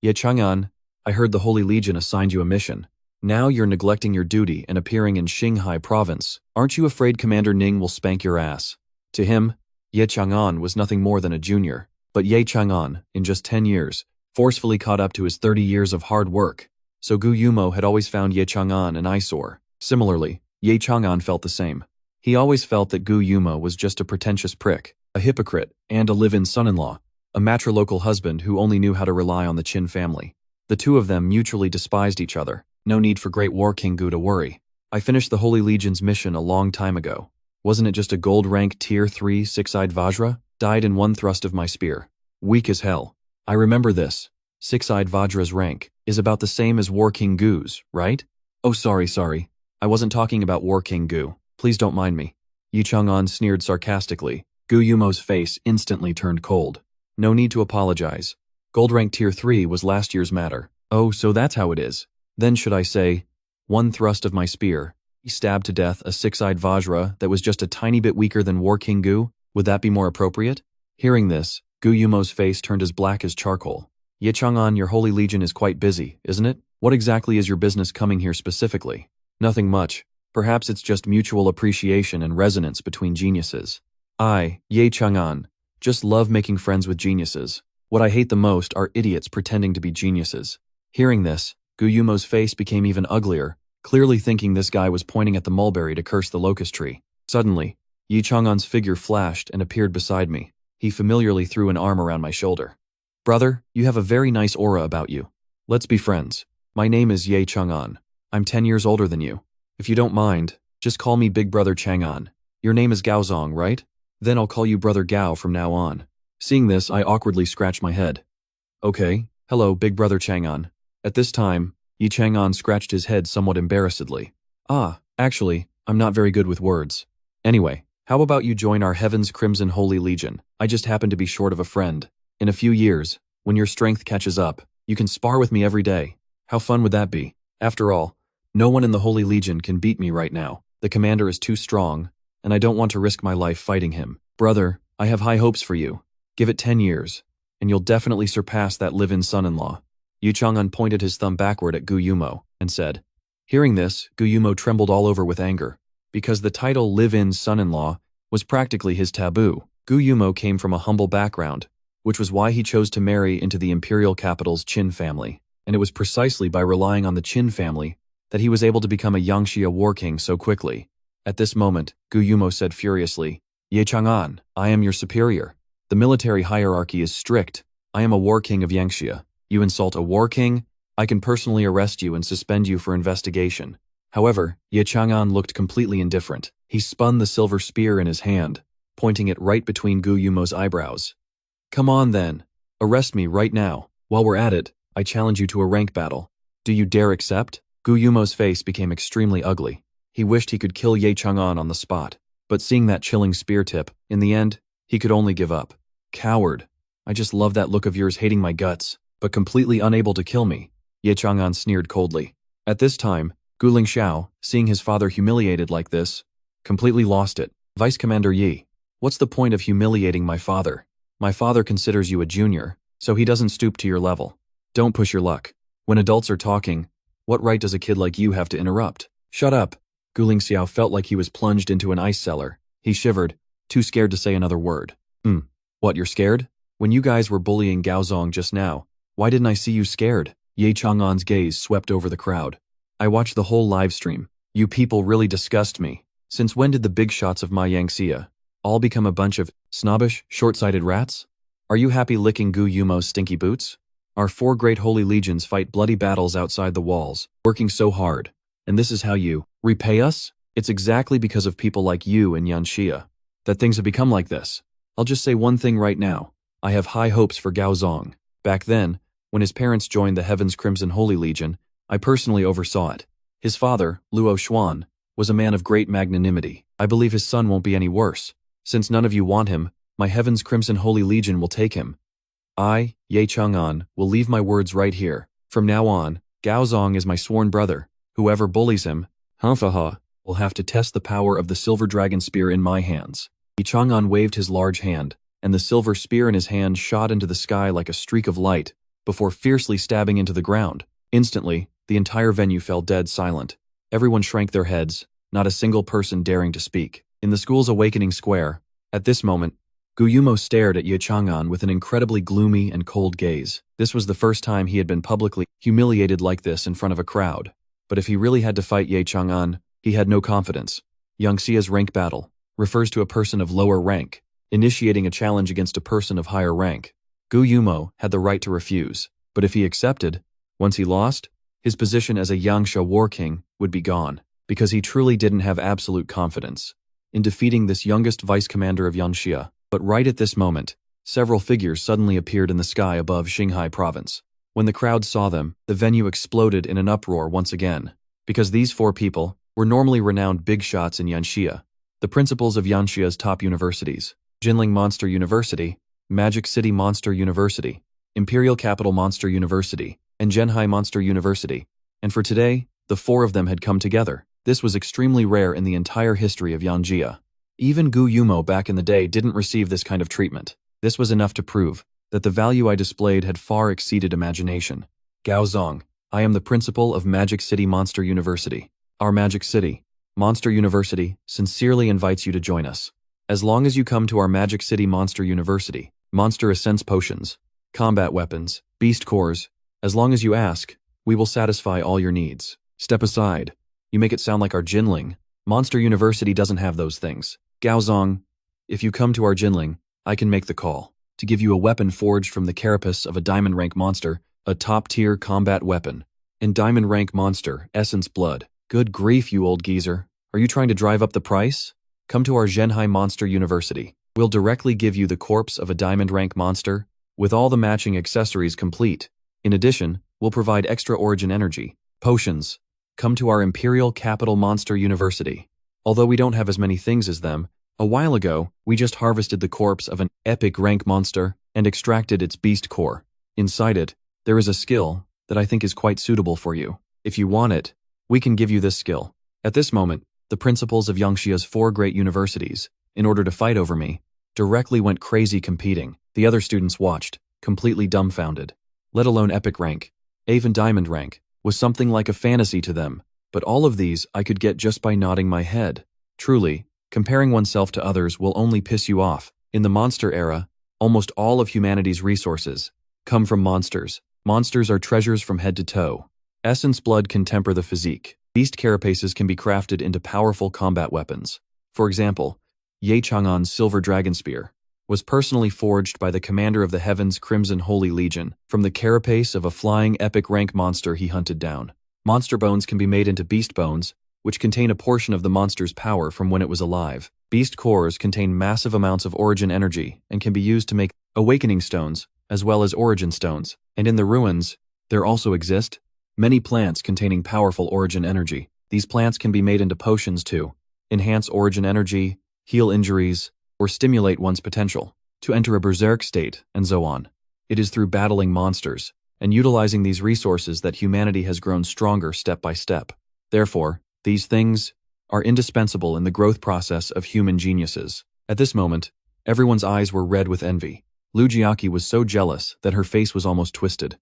Ye Chang'an, I heard the Holy Legion assigned you a mission. Now you're neglecting your duty and appearing in Xinghai province. Aren't you afraid Commander Ning will spank your ass? To him, Ye Chang'an was nothing more than a junior, but Ye Chang'an, in just 10 years, forcefully caught up to his 30 years of hard work. So Gu Yumo had always found Ye Chang'an an eyesore. Similarly, Ye Chang'an felt the same. He always felt that Gu Yumo was just a pretentious prick, a hypocrite, and a live-in son-in-law, a matrilocal husband who only knew how to rely on the Qin family. The two of them mutually despised each other. No need for Great War King Gu to worry. I finished the Holy Legion's mission a long time ago. Wasn't it just a gold rank tier 3 six-eyed Vajra? Died in one thrust of my spear. Weak as hell. I remember this. Six-eyed Vajra's rank is about the same as War King Gu's, right? Oh sorry. I wasn't talking about War King Gu. Please don't mind me. Yi Chang'an sneered sarcastically. Gu Yumo's face instantly turned cold. No need to apologize. Gold rank tier 3 was last year's matter. Oh, so that's how it is. Then should I say, one thrust of my spear, he stabbed to death a six-eyed Vajra that was just a tiny bit weaker than War King Gu? Would that be more appropriate? Hearing this, Gu Yumo's face turned as black as charcoal. Ye Chang'an, your Holy Legion is quite busy, isn't it? What exactly is your business coming here specifically? Nothing much. Perhaps it's just mutual appreciation and resonance between geniuses. I, Ye Chang'an, just love making friends with geniuses. What I hate the most are idiots pretending to be geniuses. Hearing this, Gu Yumo's face became even uglier, clearly thinking this guy was pointing at the mulberry to curse the locust tree. Suddenly, Yi Chang'an's figure flashed and appeared beside me. He familiarly threw an arm around my shoulder. Brother, you have a very nice aura about you. Let's be friends. My name is Ye Chang'an. I'm 10 years older than you. If you don't mind, just call me Big Brother Chang'an. Your name is Gaozong, right? Then I'll call you Brother Gao from now on. Seeing this, I awkwardly scratched my head. Okay, hello, Big Brother Chang'an. At this time, Yi Chang'an scratched his head somewhat embarrassedly. Actually, I'm not very good with words. Anyway, how about you join our Heaven's Crimson Holy Legion? I just happen to be short of a friend. In a few years, when your strength catches up, you can spar with me every day. How fun would that be? After all, no one in the Holy Legion can beat me right now. The commander is too strong, and I don't want to risk my life fighting him. Brother, I have high hopes for you. Give it 10 years, and you'll definitely surpass that live-in son-in-law. Yi Chang'an pointed his thumb backward at Gu Yumo and said. Hearing this, Gu Yumo trembled all over with anger, because the title live-in son-in-law was practically his taboo. Gu Yumo came from a humble background, which was why he chose to marry into the imperial capital's Qin family, and it was precisely by relying on the Qin family that he was able to become a Yangxia war king so quickly. At this moment, Gu Yumo said furiously, Ye Chang'an, I am your superior. The military hierarchy is strict. I am a war king of Yangxia. You insult a war king? I can personally arrest you and suspend you for investigation. However, Ye Chang'an looked completely indifferent. He spun the silver spear in his hand, pointing it right between Gu Yumo's eyebrows. Come on then. Arrest me right now. While we're at it, I challenge you to a rank battle. Do you dare accept? Gu Yumo's face became extremely ugly. He wished he could kill Ye Chang'an on the spot, but seeing that chilling spear tip, in the end, he could only give up. Coward. I just love that look of yours hating my guts, but completely unable to kill me. Ye Chang'an sneered coldly. At this time, Gu Lingxiao, seeing his father humiliated like this, completely lost it. Vice Commander Yi, what's the point of humiliating my father? My father considers you a junior, so he doesn't stoop to your level. Don't push your luck. When adults are talking, what right does a kid like you have to interrupt? Shut up. Gu Lingxiao felt like he was plunged into an ice cellar. He shivered, too scared to say another word. What, you're scared? When you guys were bullying Gaozong just now, why didn't I see you scared? Ye Chang'an's gaze swept over the crowd. I watched the whole live stream. You people really disgust me. Since when did the big shots of my Yangxia all become a bunch of snobbish, short-sighted rats? Are you happy licking Gu Yumo's stinky boots? Our 4 great holy legions fight bloody battles outside the walls, working so hard. And this is how you repay us? It's exactly because of people like you and Yanxia that things have become like this. I'll just say one thing right now. I have high hopes for Gaozong. Back then, when his parents joined the Heaven's Crimson Holy Legion, I personally oversaw it. His father, Luo Xuan, was a man of great magnanimity. I believe his son won't be any worse. Since none of you want him, my Heaven's Crimson Holy Legion will take him. I, Ye Chang'an, will leave my words right here. From now on, Gaozong is my sworn brother. Whoever bullies him, will have to test the power of the silver dragon spear in my hands. Ye Chang'an waved his large hand, and the silver spear in his hand shot into the sky like a streak of light, before fiercely stabbing into the ground. Instantly, the entire venue fell dead silent. Everyone shrank their heads, not a single person daring to speak. In the school's awakening square, at this moment, Gu Yumo stared at Ye Chang'an with an incredibly gloomy and cold gaze. This was the first time he had been publicly humiliated like this in front of a crowd. But if he really had to fight Ye Chang'an, he had no confidence. Yangxia's rank battle refers to a person of lower rank initiating a challenge against a person of higher rank. Gu Yumo had the right to refuse, but if he accepted, once he lost, his position as a Yangxia war king would be gone. because he truly didn't have absolute confidence in defeating this youngest vice commander of Yanxia. But right at this moment, several figures suddenly appeared in the sky above Xinghai province. When the crowd saw them, the venue exploded in an uproar once again, because these 4 people were normally renowned big shots in Yanxia, the principals of Yanxia's top universities: Jinling Monster University, Magic City Monster University, Imperial Capital Monster University, and Zhenhai Monster University. And for today, the 4 of them had come together. This was extremely rare in the entire history of Yanxia. Even Gu Yumo back in the day didn't receive this kind of treatment. This was enough to prove that the value I displayed had far exceeded imagination. Gao Zong, I am the principal of Magic City Monster University. Our Magic City Monster University sincerely invites you to join us. As long as you come to our Magic City Monster University, Monster Essence Potions, combat weapons, beast cores, as long as you ask, we will satisfy all your needs. Step aside. You make it sound like our Jinling Monster University doesn't have those things. Gao Zong, if you come to our Jinling, I can make the call to give you a weapon forged from the carapace of a diamond rank monster, a top-tier combat weapon, and diamond rank monster, Essence Blood. Good grief, you old geezer. Are you trying to drive up the price? Come to our Zhenhai Monster University. We'll directly give you the corpse of a diamond rank monster, with all the matching accessories complete. In addition, we'll provide extra origin energy, potions. Come to our Imperial Capital Monster University. Although we don't have as many things as them, a while ago, we just harvested the corpse of an epic rank monster and extracted its beast core. Inside it, there is a skill that I think is quite suitable for you. If you want it, we can give you this skill. At this moment, the principals of Yanxia's 4 great universities, in order to fight over me, directly went crazy competing. The other students watched, completely dumbfounded. Let alone epic rank, even diamond rank, was something like a fantasy to them. But all of these I could get just by nodding my head. Truly, comparing oneself to others will only piss you off. In the monster era, almost all of humanity's resources come from monsters. Monsters are treasures from head to toe. Essence Blood can temper the physique. Beast carapaces can be crafted into powerful combat weapons. For example, Ye Chang'an's Silver Dragon Spear was personally forged by the commander of the Heaven's Crimson Holy Legion from the carapace of a flying epic rank monster he hunted down. Monster bones can be made into beast bones, which contain a portion of the monster's power from when it was alive. Beast cores contain massive amounts of origin energy and can be used to make awakening stones, as well as origin stones. And in the ruins, there also exist many plants containing powerful origin energy. These plants can be made into potions to enhance origin energy, heal injuries, or stimulate one's potential to enter a berserk state, and so on. It is through battling monsters and utilizing these resources that humanity has grown stronger step by step. Therefore, these things are indispensable in the growth process of human geniuses. At this moment, everyone's eyes were red with envy. Lu Jiaqi was so jealous that her face was almost twisted.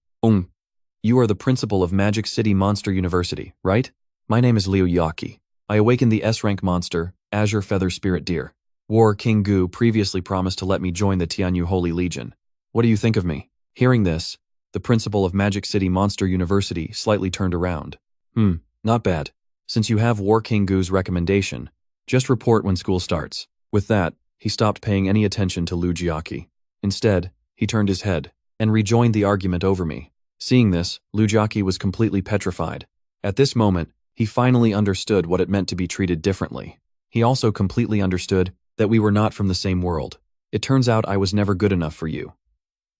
You are the principal of Magic City Monster University, right? My name is Liu Yaqi. I awakened the S-rank monster, Azure Feather Spirit Deer. War King Gu previously promised to let me join the Tianyu Holy Legion. What do you think of me? Hearing this, the principal of Magic City Monster University slightly turned around. Not bad. Since you have War King Gu's recommendation, just report when school starts. With that, he stopped paying any attention to Lu Jiaqi. Instead, he turned his head and rejoined the argument over me. Seeing this, Lu Jiaqi was completely petrified. At this moment, he finally understood what it meant to be treated differently. He also completely understood that we were not from the same world. It turns out I was never good enough for you.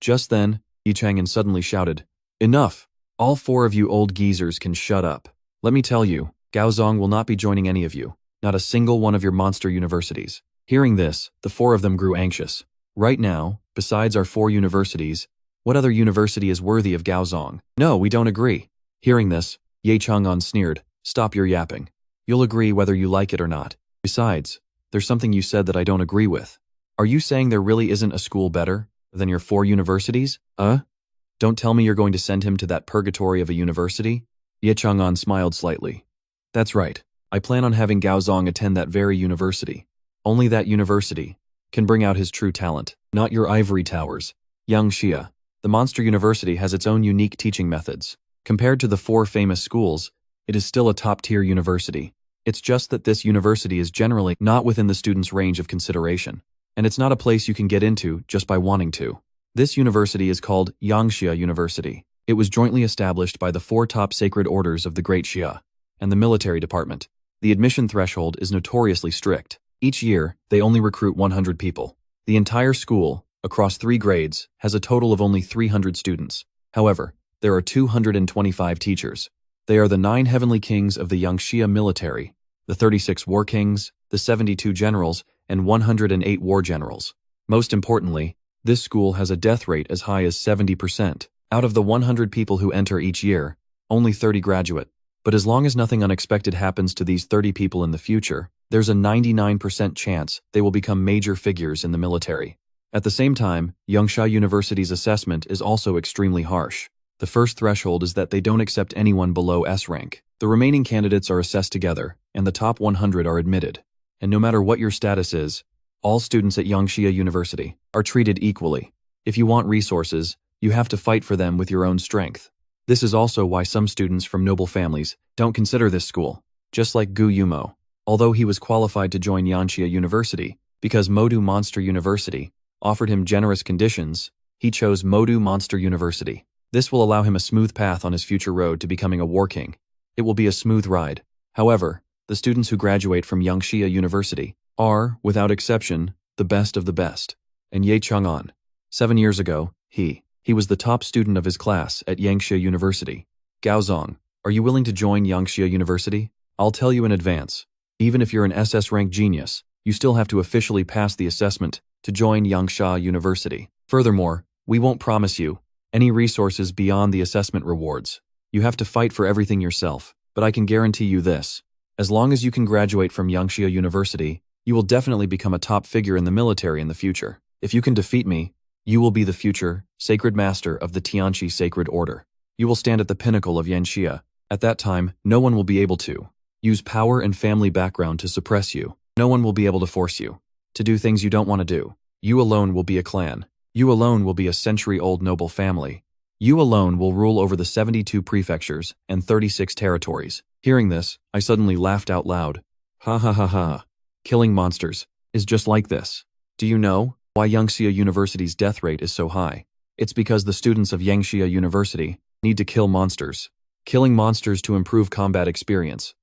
Just then, Yi Chang'an suddenly shouted, "Enough! All 4 of you old geezers can shut up. Let me tell you, Gao Zong will not be joining any of you, not a single one of your monster universities." Hearing this, the 4 of them grew anxious. Right now, besides our 4 universities, what other university is worthy of Gao Zong? No, we don't agree. Hearing this, Ye Chang'an sneered, "Stop your yapping. You'll agree whether you like it or not. Besides, there's something you said that I don't agree with. Are you saying there really isn't a school better than your 4 universities? Don't tell me you're going to send him to that purgatory of a university?" Ye Chang'an smiled slightly. "That's right. I plan on having Gao Zong attend that very university. Only that university can bring out his true talent, not your ivory towers. Yanxia, the Monster University, has its own unique teaching methods. Compared to the 4 famous schools, it is still a top-tier university. It's just that this university is generally not within the student's range of consideration, and it's not a place you can get into just by wanting to. This university is called Yanxia University. It was jointly established by the 4 top sacred orders of the Great Xia and the military department. The admission threshold is notoriously strict. Each year, they only recruit 100 people. The entire school, across 3 grades, has a total of only 300 students. However, there are 225 teachers. They are the 9 heavenly kings of the Yangxia military, the 36 war kings, the 72 generals, and 108 war generals. Most importantly, this school has a death rate as high as 70%. Out of the 100 people who enter each year, only 30 graduate. But as long as nothing unexpected happens to these 30 people in the future, there's a 99% chance they will become major figures in the military. At the same time, Yangxia University's assessment is also extremely harsh. The first threshold is that they don't accept anyone below S rank. The remaining candidates are assessed together, and the top 100 are admitted. And no matter what your status is, all students at Yangxia University are treated equally. If you want resources, you have to fight for them with your own strength. This is also why some students from noble families don't consider this school, just like Gu Yumo. Although he was qualified to join Yangxia University because Modu Monster University offered him generous conditions, he chose Modu Monster University. This will allow him a smooth path on his future road to becoming a war king. It will be a smooth ride. However, the students who graduate from Yangxia University are, without exception, the best of the best. And Ye Chang'an. 7 years ago, he was the top student of his class at Yangxia University. Gaozong, are you willing to join Yangxia University? I'll tell you in advance. Even if you're an SS rank genius, you still have to officially pass the assessment to join Yangxia University. Furthermore, we won't promise you any resources beyond the assessment rewards. You have to fight for everything yourself, but I can guarantee you this. As long as you can graduate from Yangxia University, you will definitely become a top figure in the military in the future. If you can defeat me, you will be the future sacred master of the Tianqi Sacred Order. You will stand at the pinnacle of Yanxia. At that time, no one will be able to use power and family background to suppress you. No one will be able to force you to do things you don't want to do. You alone will be a clan. You alone will be a century-old noble family. You alone will rule over the 72 prefectures and 36 territories. Hearing this, I suddenly laughed out loud. Ha ha ha ha. Killing monsters is just like this. Do you know why Yangxia University's death rate is so high? It's because the students of Yangxia University need to kill monsters. Killing monsters to improve combat experience.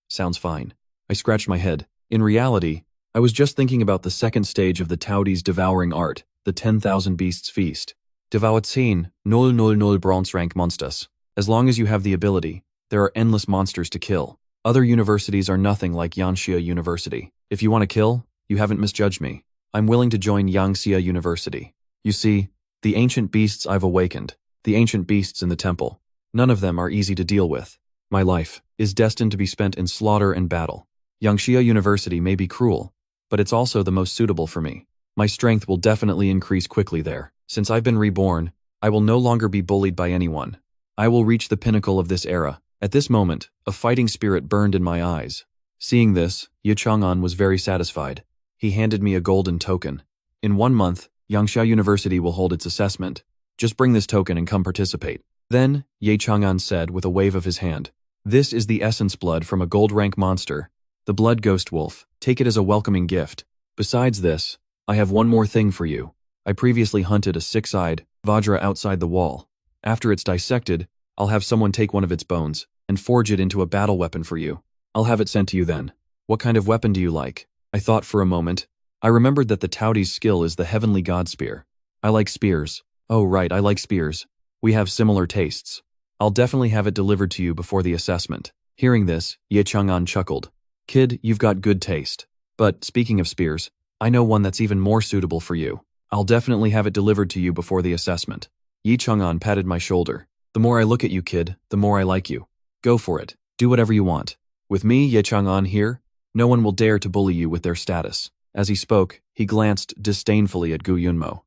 Sounds fine. I scratched my head. In reality, I was just thinking about the second stage of the Taoi's devouring art, the 10,000 Beasts Feast. Devouerzehn, 000 bronze rank monsters. As long as you have the ability, there are endless monsters to kill. Other universities are nothing like Yangxia University. If you want to kill, you haven't misjudged me. I'm willing to join Yangxia University. You see, the ancient beasts I've awakened, the ancient beasts in the temple, none of them are easy to deal with. My life is destined to be spent in slaughter and battle. Yangxia University may be cruel, but it's also the most suitable for me. My strength will definitely increase quickly there. Since I've been reborn, I will no longer be bullied by anyone. I will reach the pinnacle of this era. At this moment, a fighting spirit burned in my eyes. Seeing this, Ye Chang'an was very satisfied. He handed me a golden token. In 1 month, Yangxia University will hold its assessment. Just bring this token and come participate. Then, Ye Chang'an said with a wave of his hand, "This is the essence blood from a gold rank monster, the blood ghost wolf. Take it as a welcoming gift. Besides this, I have one more thing for you. I previously hunted a 6-eyed Vajra outside the wall. After it's dissected, I'll have someone take one of its bones and forge it into a battle weapon for you. I'll have it sent to you then. What kind of weapon do you like?" I thought for a moment. I remembered that the Taoi's skill is the heavenly god spear. I like spears. Oh right, I like spears. We have similar tastes. I'll definitely have it delivered to you before the assessment. Hearing this, Ye Chang'an chuckled. Kid, you've got good taste. But speaking of spears, I know one that's even more suitable for you. I'll definitely have it delivered to you before the assessment. Ye Chang'an patted my shoulder. The more I look at you, kid, the more I like you. Go for it. Do whatever you want. With me, Ye Chang'an here, no one will dare to bully you with their status. As he spoke, he glanced disdainfully at Gu Yunmo.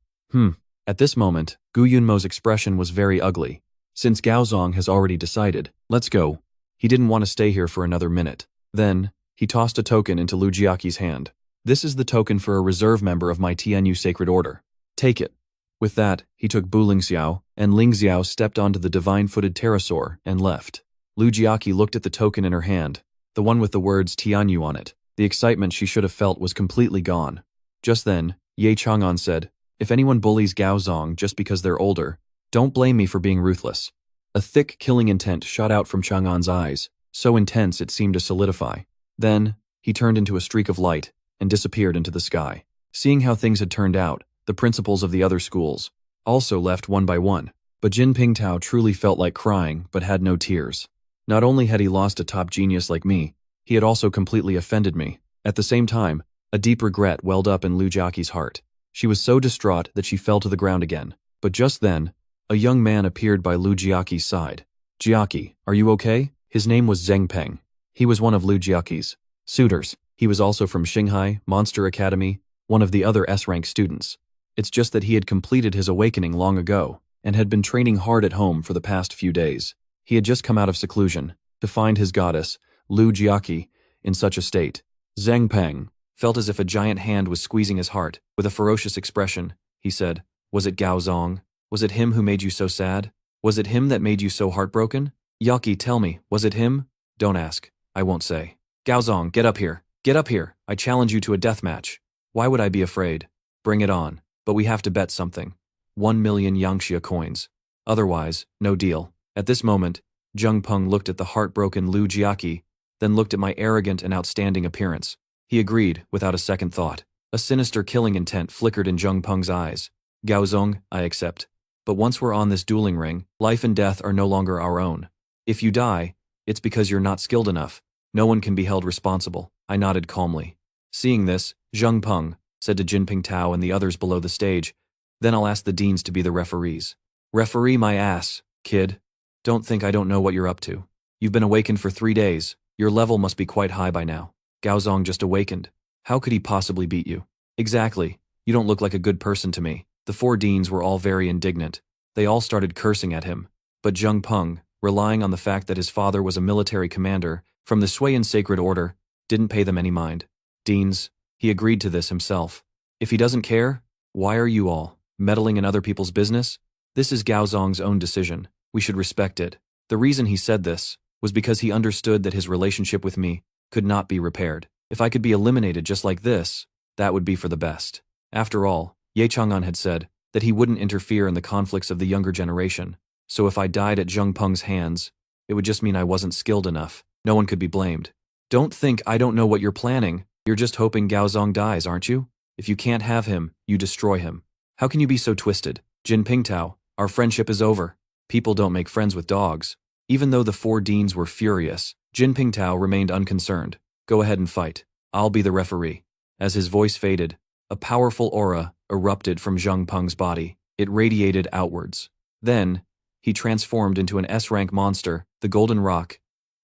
At this moment, Gu Yunmo's expression was very ugly. Since Gaozong has already decided, let's go, he didn't want to stay here for another minute. Then, he tossed a token into Lu Jiaqi's hand. This is the token for a reserve member of my Tianyu Sacred Order. Take it. With that, he took Bu Lingxiao, and Lingxiao stepped onto the divine-footed pterosaur and left. Lu Jiaqi looked at the token in her hand, the one with the words Tianyu on it. The excitement she should have felt was completely gone. Just then, Ye Chang'an said, "If anyone bullies Gaozong just because they're older, don't blame me for being ruthless." A thick killing intent shot out from Chang'an's eyes, so intense it seemed to solidify. Then, he turned into a streak of light and disappeared into the sky. Seeing how things had turned out, the principals of the other schools also left one by one. But Jin Pingtao truly felt like crying but had no tears. Not only had he lost a top genius like me, he had also completely offended me. At the same time, a deep regret welled up in Lu Jiaqi's heart. She was so distraught that she fell to the ground again. But just then, a young man appeared by Lu Jiaqi's side. "Jiaqi, are you okay?" His name was Zheng Peng. He was one of Lu Jiaqi's suitors. He was also from Shanghai Monster Academy, one of the other S-rank students. It's just that he had completed his awakening long ago and had been training hard at home for the past few days. He had just come out of seclusion to find his goddess, Lu Jiaqi, in such a state. Zheng Peng felt as if a giant hand was squeezing his heart. With a ferocious expression, he said, "Was it Gao Zong? Was it him who made you so sad? Was it him that made you so heartbroken? Yaki, tell me, was it him?" "Don't ask. I won't say." "Gao Zong, get up here. Get up here. I challenge you to a death match." "Why would I be afraid?" "Bring it on. But we have to bet something. 1,000,000 Yangxia coins. Otherwise, no deal." At this moment, Zheng Peng looked at the heartbroken Lu Jiaqi, then looked at my arrogant and outstanding appearance. He agreed, without a second thought. A sinister killing intent flickered in Zheng Peng's eyes. "Gao Zong, I accept. But once we're on this dueling ring, life and death are no longer our own. If you die, it's because you're not skilled enough. No one can be held responsible." I nodded calmly. Seeing this, Zheng Peng said to Jin Pingtao and the others below the stage, "Then I'll ask the deans to be the referees." "Referee my ass, kid. Don't think I don't know what you're up to. You've been awakened for 3 days. Your level must be quite high by now. Gao Zong just awakened. How could he possibly beat you?" "Exactly. You don't look like a good person to me." The 4 deans were all very indignant. They all started cursing at him. But Zheng Peng, relying on the fact that his father was a military commander from the Suiyan Sacred Order, didn't pay them any mind. "Deans," he agreed to this himself. "If he doesn't care, why are you all meddling in other people's business? This is Gao Zong's own decision. We should respect it." The reason he said this was because he understood that his relationship with me could not be repaired. If I could be eliminated just like this, that would be for the best. After all, Ye Chang'an had said that he wouldn't interfere in the conflicts of the younger generation, so if I died at Zheng Peng's hands, it would just mean I wasn't skilled enough. No one could be blamed. "Don't think I don't know what you're planning. You're just hoping Gao Zong dies, aren't you? If you can't have him, you destroy him. How can you be so twisted? Jin Pingtao, our friendship is over. People don't make friends with dogs." Even though the 4 deans were furious, Jin Pingtao remained unconcerned. "Go ahead and fight. I'll be the referee." As his voice faded, a powerful aura erupted from Zheng Peng's body. It radiated outwards. Then, he transformed into an S-rank monster, the Golden Rock,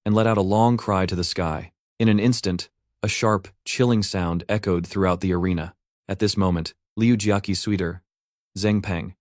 and let out a long cry to the sky. In an instant, a sharp, chilling sound echoed throughout the arena. At this moment, Liu Jiaqi's suitor, Zheng Peng,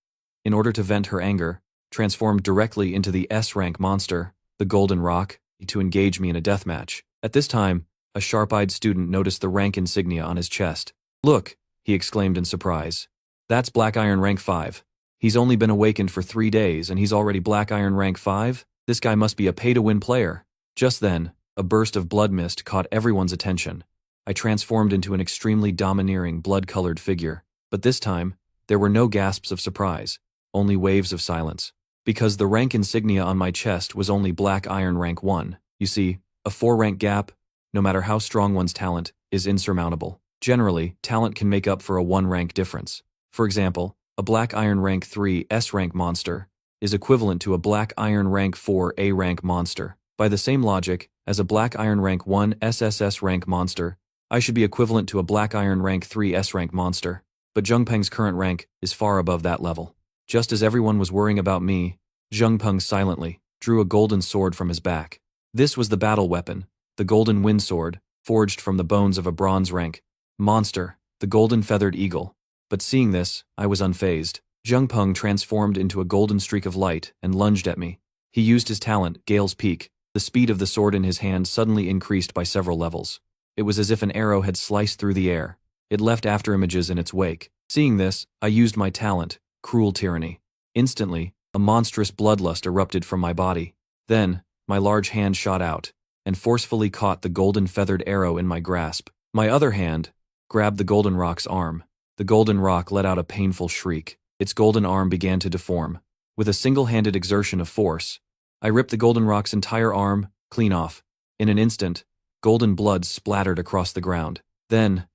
in order to vent her anger, transformed directly into the S-rank monster, the Golden Rock, to engage me in a death match. At this time, a sharp-eyed student noticed the rank insignia on his chest. "Look," he exclaimed in surprise. "That's Black Iron rank 5. He's only been awakened for 3 days and he's already Black Iron rank 5? This guy must be a pay-to-win player." Just then, a burst of blood mist caught everyone's attention. I transformed into an extremely domineering, blood-colored figure. But this time, there were no gasps of surprise, only waves of silence. Because the rank insignia on my chest was only Black Iron rank 1. You see, a 4-rank gap, no matter how strong one's talent, is insurmountable. Generally, talent can make up for a 1-rank difference. For example, a Black Iron rank 3 S-rank monster is equivalent to a Black Iron rank 4 A-rank monster. By the same logic, as a Black Iron rank 1 SSS rank monster, I should be equivalent to a Black Iron rank 3 S-rank monster. But Zheng Peng's current rank is far above that level. Just as everyone was worrying about me, Zheng Peng silently drew a golden sword from his back. This was the battle weapon, the golden wind sword, forged from the bones of a bronze rank monster, the golden feathered eagle. But seeing this, I was unfazed. Zheng Peng transformed into a golden streak of light and lunged at me. He used his talent, Gale's Peak. The speed of the sword in his hand suddenly increased by several levels. It was as if an arrow had sliced through the air. It left afterimages in its wake. Seeing this, I used my talent, Cruel Tyranny. Instantly, a monstrous bloodlust erupted from my body. Then, my large hand shot out and forcefully caught the golden feathered arrow in my grasp. My other hand grabbed the Golden Rock's arm. The Golden Rock let out a painful shriek. Its golden arm began to deform. With a single-handed exertion of force, I ripped the Golden Rock's entire arm clean off. In an instant, Golden blood splattered across the ground. Then,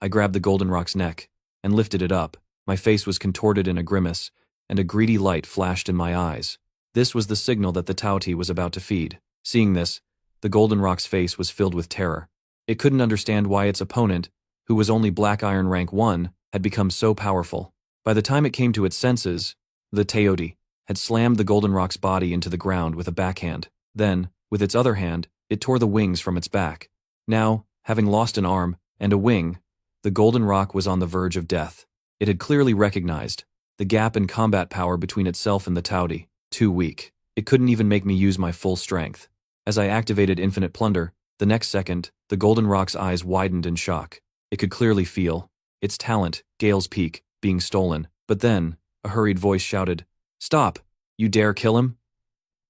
I grabbed the goldenrok's neck and lifted it up. My face was contorted in a grimace, and a greedy light flashed in my eyes. This was the signal that the Tauti was about to feed. Seeing this, the goldenrok's face was filled with terror. It couldn't understand why its opponent, who was only Black Iron rank 1, had become so powerful. By the time it came to its senses, the Tauti had slammed the goldenrok's body into the ground with a backhand. Then, with its other hand, it tore the wings from its back. Now, having lost an arm and a wing, the goldenrok was on the verge of death. It had clearly recognized the gap in combat power between itself and the Tauti. Too weak. It couldn't even make me use my full strength. As I activated Infinite Plunder, the next second, the goldenrok's eyes widened in shock. It could clearly feel its talent, Gale's Peak, being stolen. But then, a hurried voice shouted, "Stop! You dare kill him?"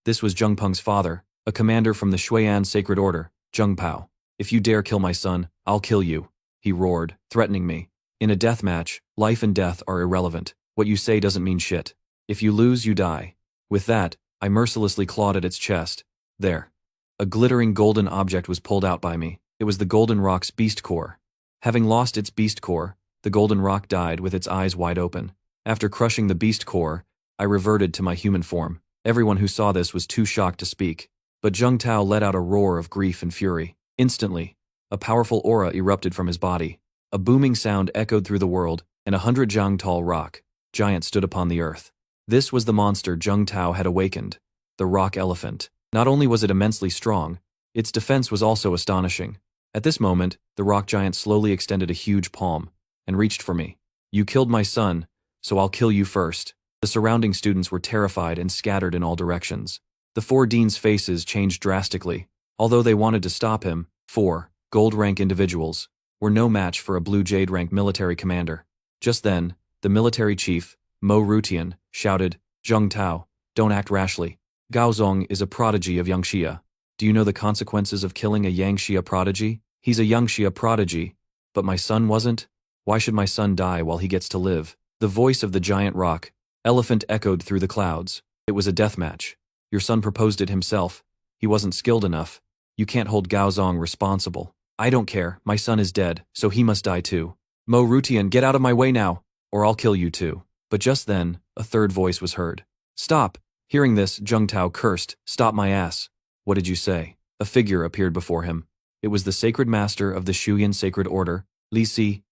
This was Zheng Peng's father, a commander from the Shuiyan Sacred Order, Zheng Pao. "If you dare kill my son, I'll kill you," he roared, threatening me. "In a death match, life and death are irrelevant. What you say doesn't mean shit. If you lose, you die." With that, I mercilessly clawed at its chest. There. A glittering golden object was pulled out by me. It was the goldenrok's beast core. Having lost its beast core, the goldenrok died with its eyes wide open. After crushing the beast core, I reverted to my human form. Everyone who saw this was too shocked to speak, but Zheng Tao let out a roar of grief and fury. Instantly, a powerful aura erupted from his body. A booming sound echoed through the world, and 100 zhang tall rock giant stood upon the earth. This was the monster Zheng Tao had awakened, the rock elephant. Not only was it immensely strong, its defense was also astonishing. At this moment, the rock giant slowly extended a huge palm and reached for me. "You killed my son, so I'll kill you first." The surrounding students were terrified and scattered in all directions. The 4 deans' faces changed drastically. Although they wanted to stop him, 4 gold rank individuals were no match for a blue jade rank military commander. Just then, the military chief, Mo Rutian, shouted, "Zheng Tao, don't act rashly. Gaozong is a prodigy of Yangxia. Do you know the consequences of killing a Yangxia prodigy? He's a Yangxia prodigy, but my son wasn't? Why should my son die while he gets to live?" The voice of the giant rock elephant echoed through the clouds. "It was a death match. Your son proposed it himself. He wasn't skilled enough. You can't hold Gaozong responsible." "I don't care. My son is dead, so he must die too. Mo Rutian, get out of my way now, or I'll kill you too." But just then, a third voice was heard. "Stop!" Hearing this, Zheng Tao cursed, "Stop my ass." "What did you say?" A figure appeared before him. It was the sacred master of the Shuiyan Sacred Order, Li Si.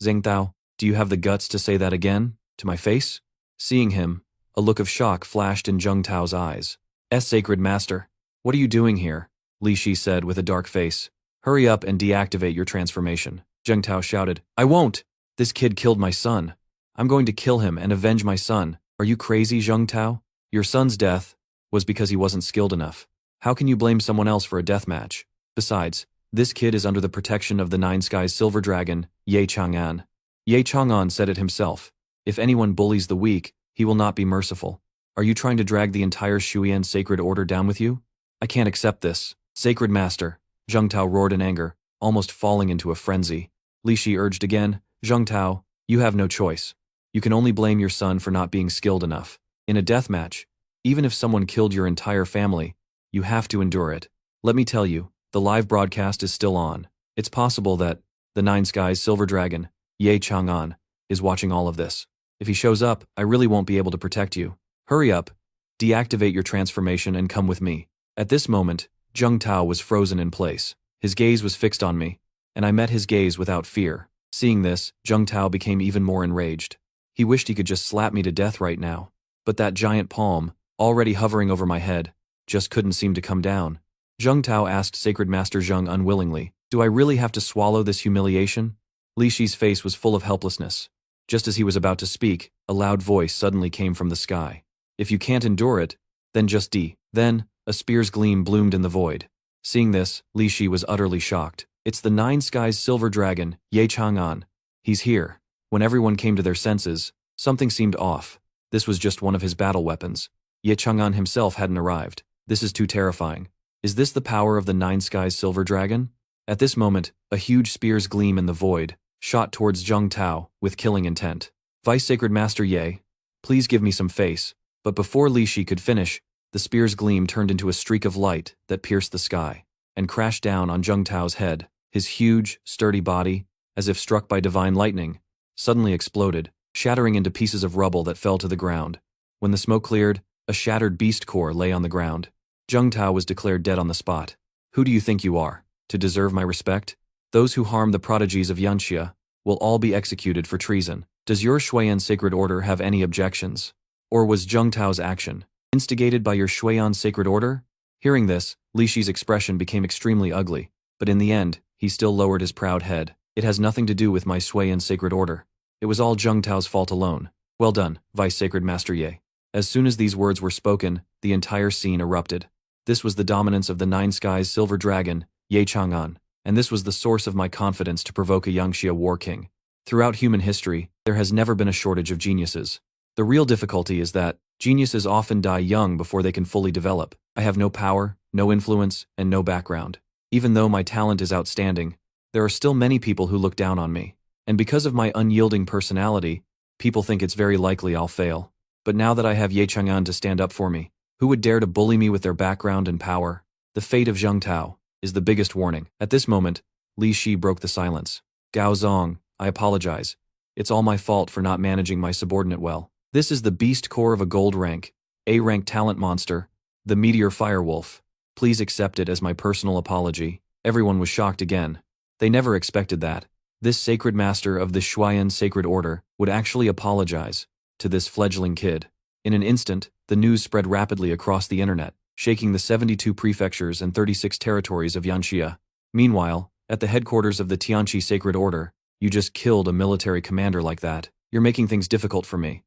"Zheng Tao, do you have the guts to say that again? To my face?" Seeing him, a look of shock flashed in Zheng Tao's eyes. "Sacred Master, what are you doing here?" Li Si said with a dark face. "Hurry up and deactivate your transformation." Zheng Tao shouted, "I won't! This kid killed my son. I'm going to kill him and avenge my son. Are you crazy, Zheng Tao? Your son's death was because he wasn't skilled enough. How can you blame someone else for a death match? Besides, this kid is under the protection of the Nine Skies Silver Dragon, Ye Chang'an. Ye Chang'an said it himself. If anyone bullies the weak, he will not be merciful. Are you trying to drag the entire Shuiyan Sacred Order down with you? I can't accept this. Sacred Master, Zheng Tao roared in anger, almost falling into a frenzy. Li Si urged again, "Zheng Tao, you have no choice. You can only blame your son for not being skilled enough. In a death match, even if someone killed your entire family, you have to endure it. Let me tell you, the live broadcast is still on. It's possible that the Nine Skies Silver Dragon, Ye Chang'an, is watching all of this. If he shows up, I really won't be able to protect you. Hurry up, deactivate your transformation and come with me." At this moment, Zheng Tao was frozen in place. His gaze was fixed on me, and I met his gaze without fear. Seeing this, Zheng Tao became even more enraged. He wished he could just slap me to death right now. But that giant palm, already hovering over my head, just couldn't seem to come down. Zheng Tao asked Sacred Master Zheng unwillingly, "Do I really have to swallow this humiliation?" Li Shi's face was full of helplessness. Just as he was about to speak, a loud voice suddenly came from the sky. "If you can't endure it, then just Then, a spear's gleam bloomed in the void. Seeing this, Li Shi was utterly shocked. "It's the Nine Skies Silver Dragon, Ye Chang'an. He's here." When everyone came to their senses, something seemed off. This was just one of his battle weapons. Ye Chang'an himself hadn't arrived. This is too terrifying. Is this the power of the Nine Skies Silver Dragon? At this moment, a huge spear's gleam in the void shot towards Zheng Tao with killing intent. "Vice Sacred Master Ye, please give me some face." But before Li Shi could finish, the spear's gleam turned into a streak of light that pierced the sky. and crashed down on Zheng Tao's head. His huge, sturdy body, as if struck by divine lightning, suddenly exploded, shattering into pieces of rubble that fell to the ground. When the smoke cleared, a shattered beast core lay on the ground. Zheng Tao was declared dead on the spot. Who do you think you are, to deserve my respect? Those who harm the prodigies of Yanxia will all be executed for treason. Does your Shuiyan Sacred Order have any objections? Or was Zheng Tao's action instigated by your Shuiyan Sacred Order? Hearing this, Li Shi's expression became extremely ugly, but in the end, he still lowered his proud head. It has nothing to do with my Shuiyan Sacred Order. It was all Zheng Tao's fault alone. Well done, Vice Sacred Master Ye. As soon as these words were spoken, the entire scene erupted. This was the dominance of the Nine Skies Silver Dragon, Ye Chang'an, and this was the source of my confidence to provoke a Yangxia war king. Throughout human history, there has never been a shortage of geniuses. The real difficulty is that geniuses often die young before they can fully develop. I have no power, no influence, and no background. Even though my talent is outstanding, there are still many people who look down on me. And because of my unyielding personality, people think it's very likely I'll fail. But now that I have Ye Chang'an to stand up for me, who would dare to bully me with their background and power? The fate of Zheng Tao is the biggest warning. At this moment, Li Shi broke the silence. Gao Zong, I apologize. It's all my fault for not managing my subordinate well. This is the beast core of a gold rank, A-rank talent monster, the Meteor Firewolf. Please accept it as my personal apology. Everyone was shocked again. They never expected that this sacred master of the Shuiyan Sacred Order would actually apologize to this fledgling kid. In an instant, the news spread rapidly across the internet, shaking the 72 prefectures and 36 territories of Yanxia. Meanwhile, at the headquarters of the Tianqi Sacred Order, you just killed a military commander like that. You're making things difficult for me.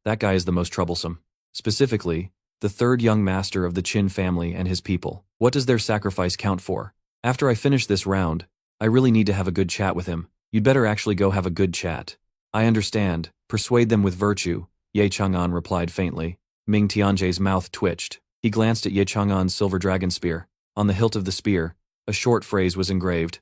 That guy is the most troublesome. Specifically, the third young master of the Qin family and his people. What does their sacrifice count for? After I finish this round, I really need to have a good chat with him. You'd better actually go have a good chat. I understand. Persuade them with virtue, Ye Chang'an replied faintly. Ming Tianjie's mouth twitched. He glanced at Ye Chang'an's silver dragon spear. On the hilt of the spear, a short phrase was engraved.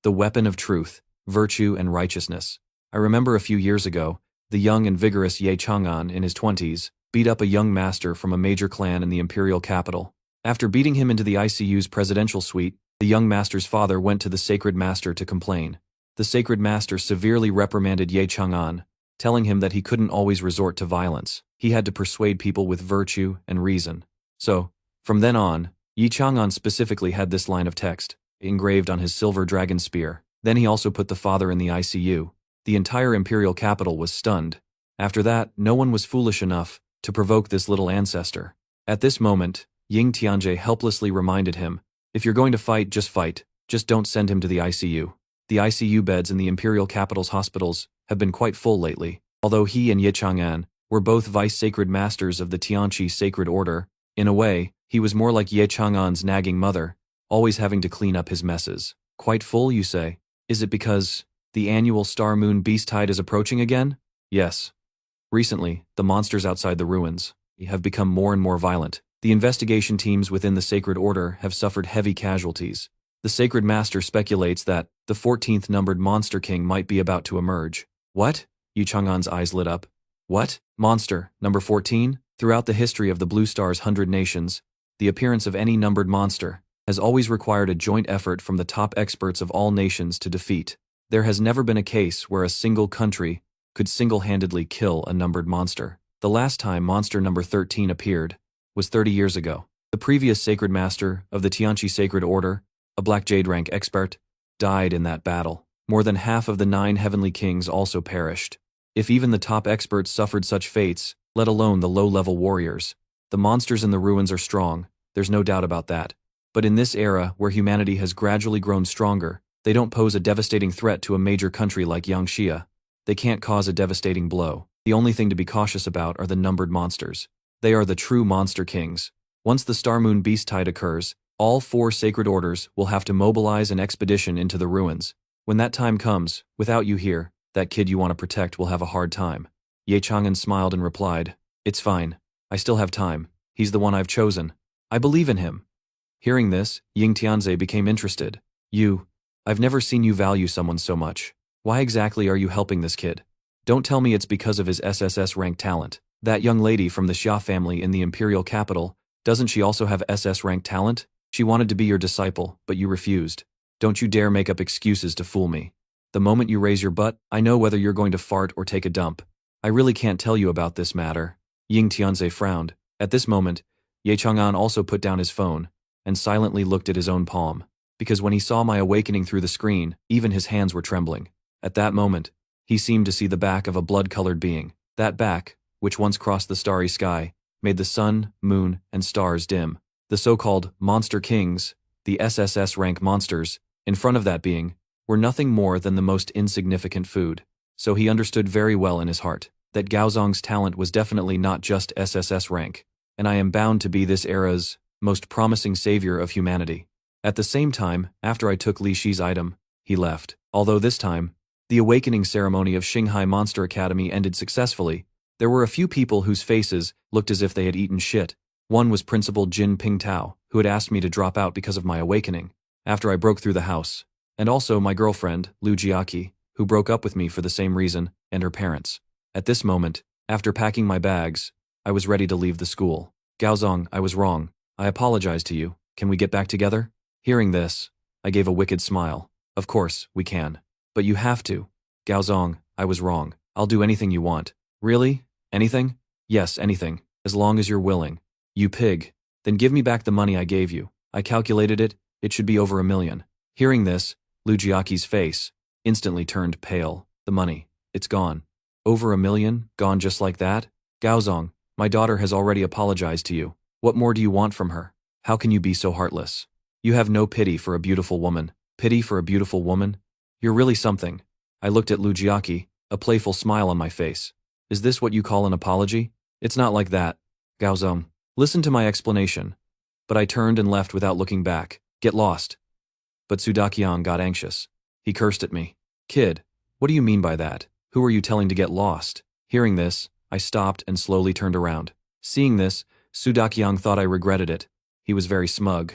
The weapon of truth, virtue and righteousness. I remember a few years ago, the young and vigorous Ye Chang'an in his 20s beat up a young master from a major clan in the imperial capital. After beating him into the ICU's presidential suite, the young master's father went to the sacred master to complain. The sacred master severely reprimanded Ye Chang'an, telling him that he couldn't always resort to violence. He had to persuade people with virtue and reason. So, from then on, Ye Chang'an specifically had this line of text engraved on his silver dragon spear. Then he also put the father in the ICU. The entire imperial capital was stunned. After that, no one was foolish enough to provoke this little ancestor. At this moment, Ying Tianjie helplessly reminded him, if you're going to fight, just don't send him to the ICU. The ICU beds in the imperial capital's hospitals have been quite full lately. Although he and Ye Chang'an were both vice sacred masters of the Tianqi Sacred Order, in a way, he was more like Ye Chang'an's nagging mother, always having to clean up his messes. Quite full, you say? Is it because the annual Star Moon Beast Tide is approaching again? Yes. Recently, the monsters outside the ruins have become more and more violent. The investigation teams within the Sacred Order have suffered heavy casualties. The Sacred Master speculates that the 14th numbered Monster King might be about to emerge. What? Ye Chang'an's eyes lit up. What? Monster, number 14? Throughout the history of the Blue Star's 100 nations, the appearance of any numbered monster has always required a joint effort from the top experts of all nations to defeat. There has never been a case where a single country could single-handedly kill a numbered monster. The last time monster number 13 appeared was 30 years ago. The previous Sacred Master of the Tianqi Sacred Order, a Black Jade rank expert, died in that battle. More than half of the 9 heavenly kings also perished. If even the top experts suffered such fates, let alone the low-level warriors. The monsters in the ruins are strong, there's no doubt about that. But in this era where humanity has gradually grown stronger, they don't pose a devastating threat to a major country like Yangxia. They can't cause a devastating blow. The only thing to be cautious about are the numbered monsters. They are the true monster kings. Once the Star Moon Beast Tide occurs, all 4 sacred orders will have to mobilize an expedition into the ruins. When that time comes, without you here, that kid you want to protect will have a hard time. Ye Chang'an smiled and replied, it's fine. I still have time. He's the one I've chosen. I believe in him. Hearing this, Ying Tianjie became interested. I've never seen you value someone so much. Why exactly are you helping this kid? Don't tell me it's because of his SSS rank talent. That young lady from the Xia family in the imperial capital, doesn't she also have SS rank talent? She wanted to be your disciple, but you refused. Don't you dare make up excuses to fool me. The moment you raise your butt, I know whether you're going to fart or take a dump. I really can't tell you about this matter. Ying Tianze frowned. At this moment, Ye Chang'an also put down his phone and silently looked at his own palm, because when he saw my awakening through the screen, even his hands were trembling. At that moment, he seemed to see the back of a blood-colored being. That back, which once crossed the starry sky, made the sun, moon, and stars dim. The so-called Monster Kings, the SSS rank monsters, in front of that being, were nothing more than the most insignificant food. So he understood very well in his heart that Gaozong's talent was definitely not just SSS rank, and I am bound to be this era's most promising savior of humanity. At the same time, after I took Li Shi's item, he left. Although this time, the awakening ceremony of Shanghai Monster Academy ended successfully, there were a few people whose faces looked as if they had eaten shit. One was Principal Jin Pingtao, who had asked me to drop out because of my awakening, after I broke through the house, and also my girlfriend, Lu Jiaqi, who broke up with me for the same reason, and her parents. At this moment, after packing my bags, I was ready to leave the school. Gaozong, I was wrong. I apologize to you. Can we get back together? Hearing this, I gave a wicked smile. Of course, we can. But you have to. Gaozong, I was wrong. I'll do anything you want. Really? Anything? Yes, anything, as long as you're willing. You pig. Then give me back the money I gave you. I calculated it, it should be over 1 million. Hearing this, Lu Jiaqi's face instantly turned pale. The money, it's gone. Over 1 million, gone just like that? Gaozong, my daughter has already apologized to you. What more do you want from her? How can you be so heartless? You have no pity for a beautiful woman. Pity for a beautiful woman? You're really something. I looked at Lu Jiaqi, a playful smile on my face. Is this what you call an apology? It's not like that. Gaozong, listen to my explanation. But I turned and left without looking back. Get lost. But Sudakiang got anxious. He cursed at me. Kid, what do you mean by that? Who are you telling to get lost? Hearing this, I stopped and slowly turned around. Seeing this, Sudakiang thought I regretted it. He was very smug.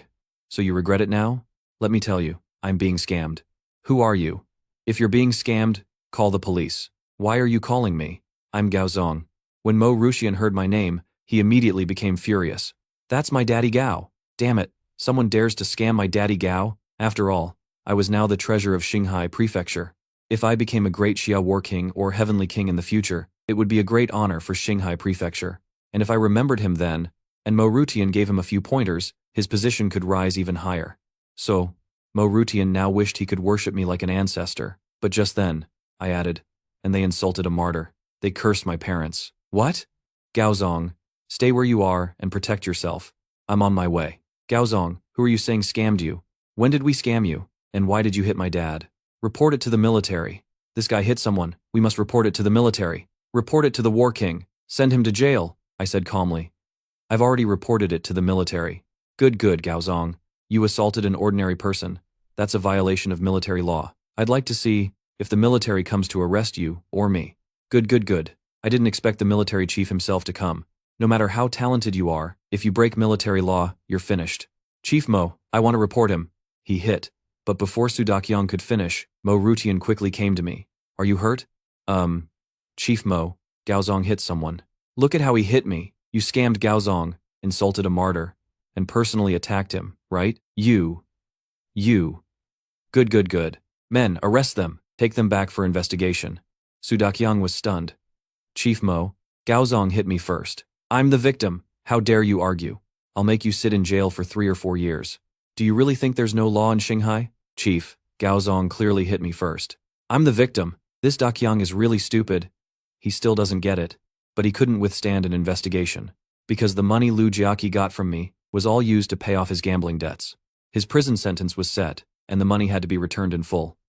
So you regret it now? Let me tell you, I'm being scammed. Who are you? If you're being scammed, call the police. Why are you calling me? I'm Gaozong. When Mo Rushian heard my name, he immediately became furious. That's my daddy Gao. Damn it, someone dares to scam my daddy Gao? After all, I was now the treasure of Shanghai Prefecture. If I became a great Xia War King or Heavenly King in the future, it would be a great honor for Shanghai Prefecture. And if I remembered him then, and Mo Rutian gave him a few pointers, his position could rise even higher. So, Mo Rutian now wished he could worship me like an ancestor. But just then, I added, and they insulted a martyr. They cursed my parents. What? Gaozong, stay where you are and protect yourself. I'm on my way. Gaozong, who are you saying scammed you? When did we scam you? And why did you hit my dad? Report it to the military. This guy hit someone. We must report it to the military. Report it to the War King. Send him to jail, I said calmly. I've already reported it to the military. Good, Gaozong. You assaulted an ordinary person. That's a violation of military law. I'd like to see if the military comes to arrest you or me. Good. I didn't expect the military chief himself to come. No matter how talented you are, if you break military law, you're finished. Chief Mo, I want to report him. He hit. But before Sudakyong could finish, Mo Rutian quickly came to me. Are you hurt? Chief Mo, Gaozong hit someone. Look at how he hit me. You scammed Gaozong, insulted a martyr, and personally attacked him, right? You. Good. Men, arrest them. Take them back for investigation. Sudakyong was stunned. Chief Mo, Gaozong hit me first. I'm the victim. How dare you argue? I'll make you sit in jail for 3 or 4 years. Do you really think there's no law in Shanghai? Chief, Gaozong clearly hit me first. I'm the victim. This Dakyang is really stupid. He still doesn't get it. But he couldn't withstand an investigation. Because the money Lu Jiaqi got from me was all used to pay off his gambling debts. His prison sentence was set, and the money had to be returned in full.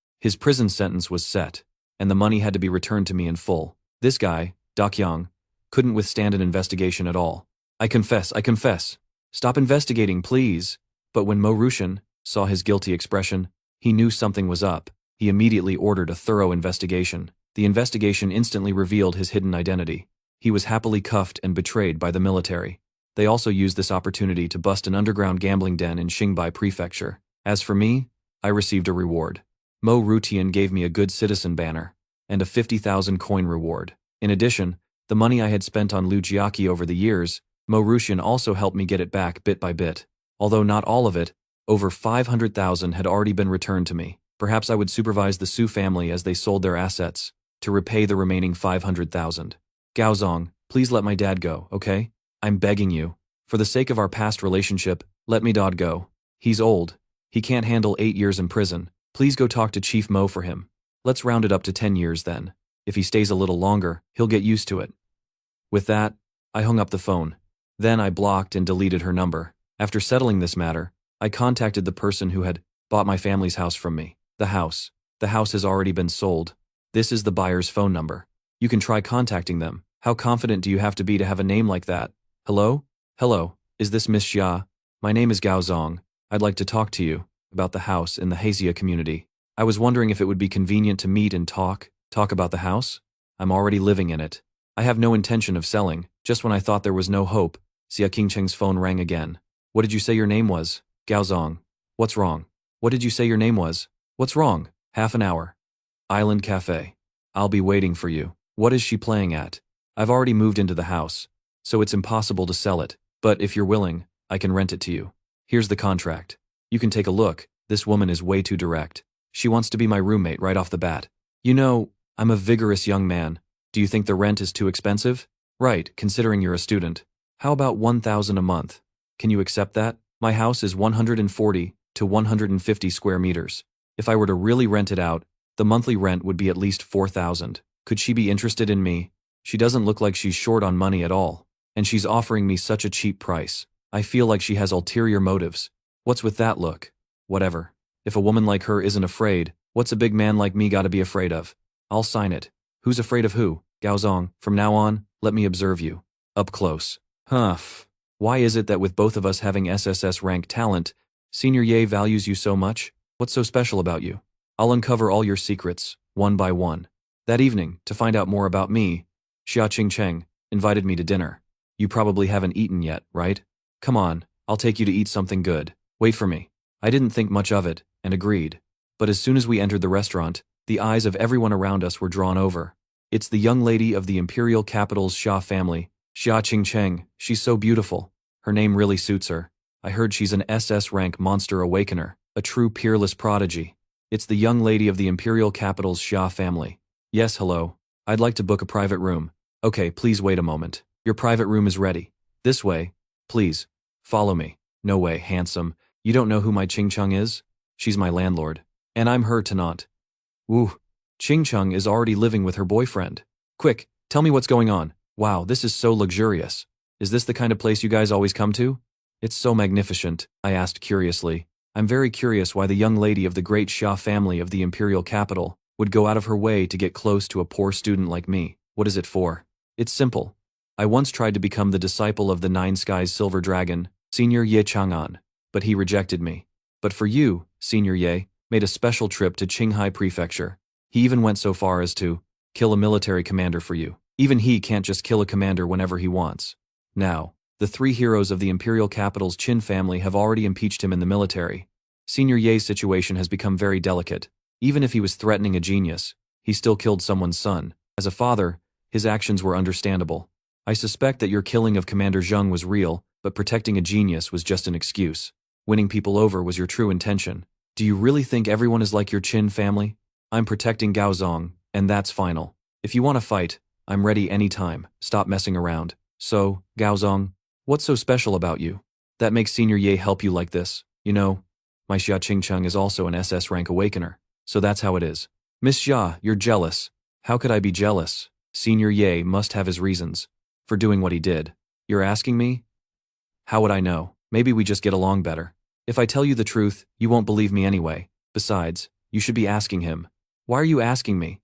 This guy, Dakyang, couldn't withstand an investigation at all. I confess. Stop investigating, please. But when Mo Rushan saw his guilty expression, he knew something was up. He immediately ordered a thorough investigation. The investigation instantly revealed his hidden identity. He was happily cuffed and betrayed by the military. They also used this opportunity to bust an underground gambling den in Xingbai Prefecture. As for me, I received a reward. Mo Rutian gave me a good citizen banner and a 50,000 coin reward. In addition, the money I had spent on Lu Jiaqi over the years, Mo Rushan also helped me get it back bit by bit. Although not all of it, Over 500,000 had already been returned to me. Perhaps I would supervise the Su family as they sold their assets to repay the remaining 500,000. Gaozong, please let my dad go, okay? I'm begging you. For the sake of our past relationship, let me dad go. He's old. He can't handle 8 years in prison. Please go talk to Chief Mo for him. Let's round it up to 10 years then. If he stays a little longer, he'll get used to it. With that, I hung up the phone. Then I blocked and deleted her number. After settling this matter, I contacted the person who had bought my family's house from me. The house has already been sold. This is the buyer's phone number. You can try contacting them. How confident do you have to have a name like that? Hello? Hello, is this Miss Xia? My name is Gao Zong. I'd like to talk to you about the house in the Hazia community. I was wondering if it would be convenient to meet and talk about the house? I'm already living in it. I have no intention of selling. Just when I thought there was no hope, Xia Qingcheng's phone rang again. What did you say your name was? Gao Zong. What's wrong? What did you say your name was? What's wrong? Half an hour. Island Cafe. I'll be waiting for you. What is she playing at? I've already moved into the house, so it's impossible to sell it. But if you're willing, I can rent it to you. Here's the contract. You can take a look. This woman is way too direct. She wants to be my roommate right off the bat. You know, I'm a vigorous young man. Do you think the rent is too expensive? Right, considering you're a student. How about 1,000 a month? Can you accept that? My house is 140 to 150 square meters. If I were to really rent it out, the monthly rent would be at least 4,000. Could she be interested in me? She doesn't look like she's short on money at all. And she's offering me such a cheap price. I feel like she has ulterior motives. What's with that look? Whatever. If a woman like her isn't afraid, what's a big man like me gotta be afraid of? I'll sign it. Who's afraid of who? Gaozong, from now on, let me observe you. Up close. Huff. Why is it that with both of us having SSS rank talent, Senior Ye values you so much? What's so special about you? I'll uncover all your secrets, one by one. That evening, to find out more about me, Xia Qingcheng invited me to dinner. You probably haven't eaten yet, right? Come on, I'll take you to eat something good. Wait for me. I didn't think much of it, and agreed. But as soon as we entered the restaurant, the eyes of everyone around us were drawn over. It's the young lady of the imperial capital's Xia family, Xia Qingcheng. She's so beautiful. Her name really suits her. I heard she's an SS rank monster awakener, a true peerless prodigy. It's the young lady of the imperial capital's Xia family. Yes, hello. I'd like to book a private room. Okay, please wait a moment. Your private room is ready. This way. Please. Follow me. No way, handsome. You don't know who my Qingcheng is? She's my landlord. And I'm her tenant. Woo. Qingcheng is already living with her boyfriend. Quick, tell me what's going on. Wow, this is so luxurious. Is this the kind of place you guys always come to? It's so magnificent, I asked curiously. I'm very curious why the young lady of the great Xia family of the imperial capital would go out of her way to get close to a poor student like me. What is it for? It's simple. I once tried to become the disciple of the Nine Skies Silver Dragon, Senior Ye Chang'an, but he rejected me. But for you, Senior Ye, made a special trip to Qinghai Prefecture. He even went so far as to kill a military commander for you. Even he can't just kill a commander whenever he wants. Now, the three heroes of the imperial capital's Qin family have already impeached him in the military. Senior Ye's situation has become very delicate. Even if he was threatening a genius, he still killed someone's son. As a father, his actions were understandable. I suspect that your killing of Commander Zheng was real, but protecting a genius was just an excuse. Winning people over was your true intention. Do you really think everyone is like your Qin family? I'm protecting Gaozong, and that's final. If you want to fight, I'm ready anytime. Stop messing around. So, Gaozong, what's so special about you that makes Senior Ye help you like this? You know, my Xia Qingcheng is also an SS rank awakener, so that's how it is. Miss Xia, you're jealous. How could I be jealous? Senior Ye must have his reasons for doing what he did. You're asking me? How would I know? Maybe we just get along better. If I tell you the truth, you won't believe me anyway. Besides, you should be asking him. Why are you asking me?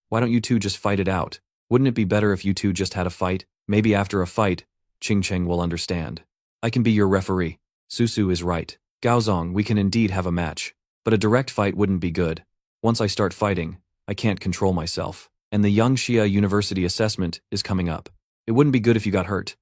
Why don't you two just fight it out? Wouldn't it be better if you two just had a fight? Maybe after a fight, Qingcheng will understand. I can be your referee. Susu is right. Gaozong, we can indeed have a match. But a direct fight wouldn't be good. Once I start fighting, I can't control myself. And the Young Xia University assessment is coming up. It wouldn't be good if you got hurt.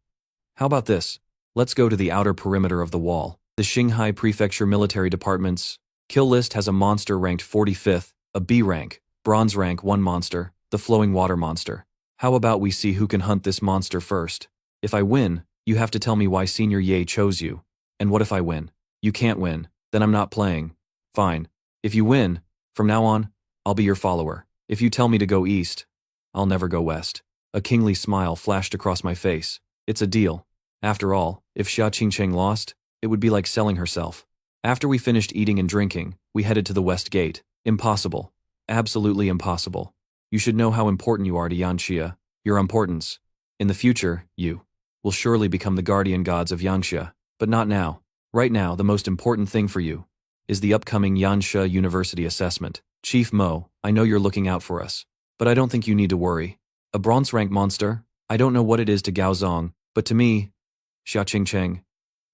How about this? Let's go to the outer perimeter of the wall. The Qinghai Prefecture Military Department's kill list has a monster ranked 45th, a B rank, bronze rank 1 monster, the flowing water monster. How about we see who can hunt this monster first? If I win, you have to tell me why Senior Ye chose you. And what if I win? You can't win. Then I'm not playing. Fine. If you win, from now on, I'll be your follower. If you tell me to go east, I'll never go west. A kingly smile flashed across my face. It's a deal. After all, if Xia Qingcheng lost, it would be like selling herself. After we finished eating and drinking, we headed to the west gate. Impossible. Absolutely impossible. You should know how important you are to Yanxia. Your importance. In the future, you will surely become the guardian gods of Yanxia, but not now. Right now, the most important thing for you is the upcoming Yanxia University assessment. Chief Mo, I know you're looking out for us, but I don't think you need to worry. A bronze rank monster? I don't know what it is to Gaozong, but to me, Xia Qingcheng,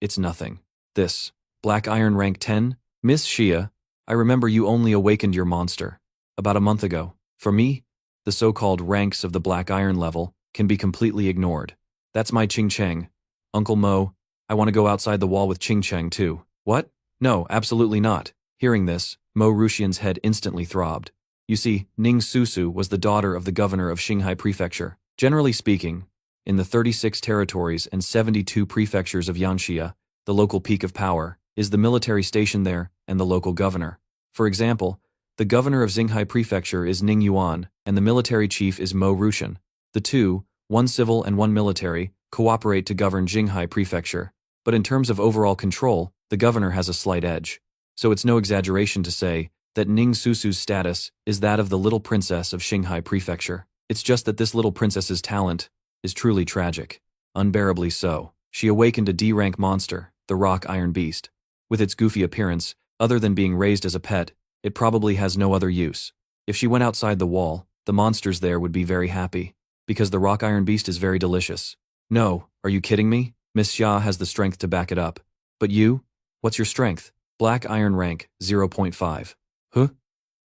it's nothing. This, Black Iron rank 10? Miss Xia, I remember you only awakened your monster about a month ago. For me, the so-called ranks of the Black Iron level can be completely ignored. That's my Qingcheng. Uncle Mo, I want to go outside the wall with Qingcheng too. What? No, absolutely not. Hearing this, Mo Ruxian's head instantly throbbed. You see, Ning Susu was the daughter of the governor of Xinghai Prefecture. Generally speaking, in the 36 territories and 72 prefectures of Yanxia, the local peak of power is the military station there and the local governor. For example, the governor of Xinghai Prefecture is Ning Yuan, and the military chief is Mo Ruxian. The two, one civil and one military, cooperate to govern Xinghai Prefecture, but in terms of overall control, the governor has a slight edge. So it's no exaggeration to say that Ning Susu's status is that of the little princess of Xinghai Prefecture. It's just that this little princess's talent is truly tragic. Unbearably so. She awakened a D-rank monster, the Rock Iron Beast. With its goofy appearance, other than being raised as a pet, it probably has no other use. If she went outside the wall, the monsters there would be very happy, because the Rock Iron Beast is very delicious. No, are you kidding me? Miss Xia has the strength to back it up. But you? What's your strength? Black Iron rank, 0.5. Huh?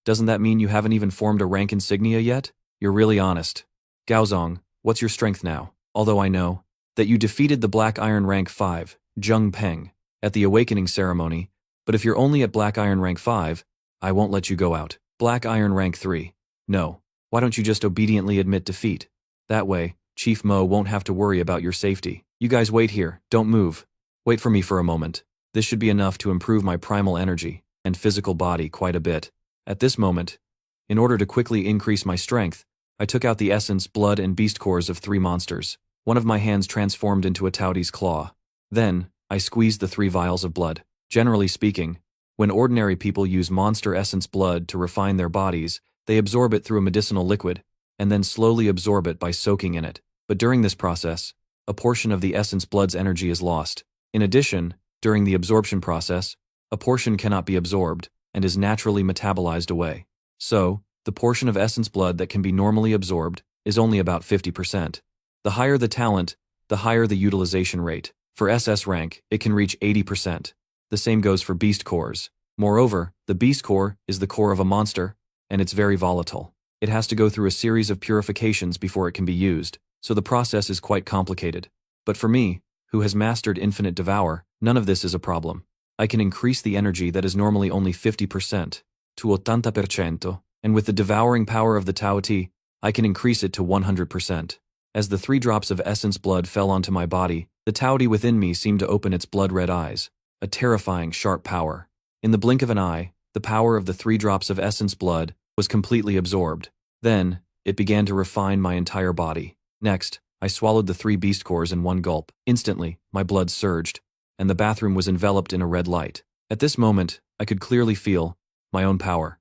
Doesn't that mean you haven't even formed a rank insignia yet? You're really honest. Gaozong, what's your strength now? Although I know that you defeated the Black Iron rank 5, Zheng Peng, at the awakening ceremony, but if you're only at Black Iron rank 5, I won't let you go out. Black Iron rank 3. No. Why don't you just obediently admit defeat? That way, Chief Mo won't have to worry about your safety. You guys wait here, don't move. Wait for me for a moment. This should be enough to improve my primal energy and physical body quite a bit. At this moment, in order to quickly increase my strength, I took out the essence, blood, and beast cores of 3 monsters. One of my hands transformed into a Taoti's claw. Then, I squeezed the 3 vials of blood. Generally speaking, when ordinary people use monster essence blood to refine their bodies, they absorb it through a medicinal liquid, and then slowly absorb it by soaking in it. But during this process, a portion of the essence blood's energy is lost. In addition, during the absorption process, a portion cannot be absorbed, and is naturally metabolized away. So, the portion of essence blood that can be normally absorbed is only about 50%. The higher the talent, the higher the utilization rate. For SS rank, it can reach 80%. The same goes for beast cores. Moreover, the beast core is the core of a monster, and it's very volatile. It has to go through a series of purifications before it can be used, so the process is quite complicated. But for me, who has mastered Infinite Devour, none of this is a problem. I can increase the energy that is normally only 50% to 80%, and with the devouring power of the Tao Ti, I can increase it to 100%. As the 3 drops of essence blood fell onto my body, the Tao Ti within me seemed to open its blood-red eyes, a terrifying, sharp power. In the blink of an eye, the power of the 3 drops of essence blood was completely absorbed. Then, it began to refine my entire body. Next, I swallowed the 3 beast cores in one gulp. Instantly, my blood surged, and the bathroom was enveloped in a red light. At this moment, I could clearly feel my own power.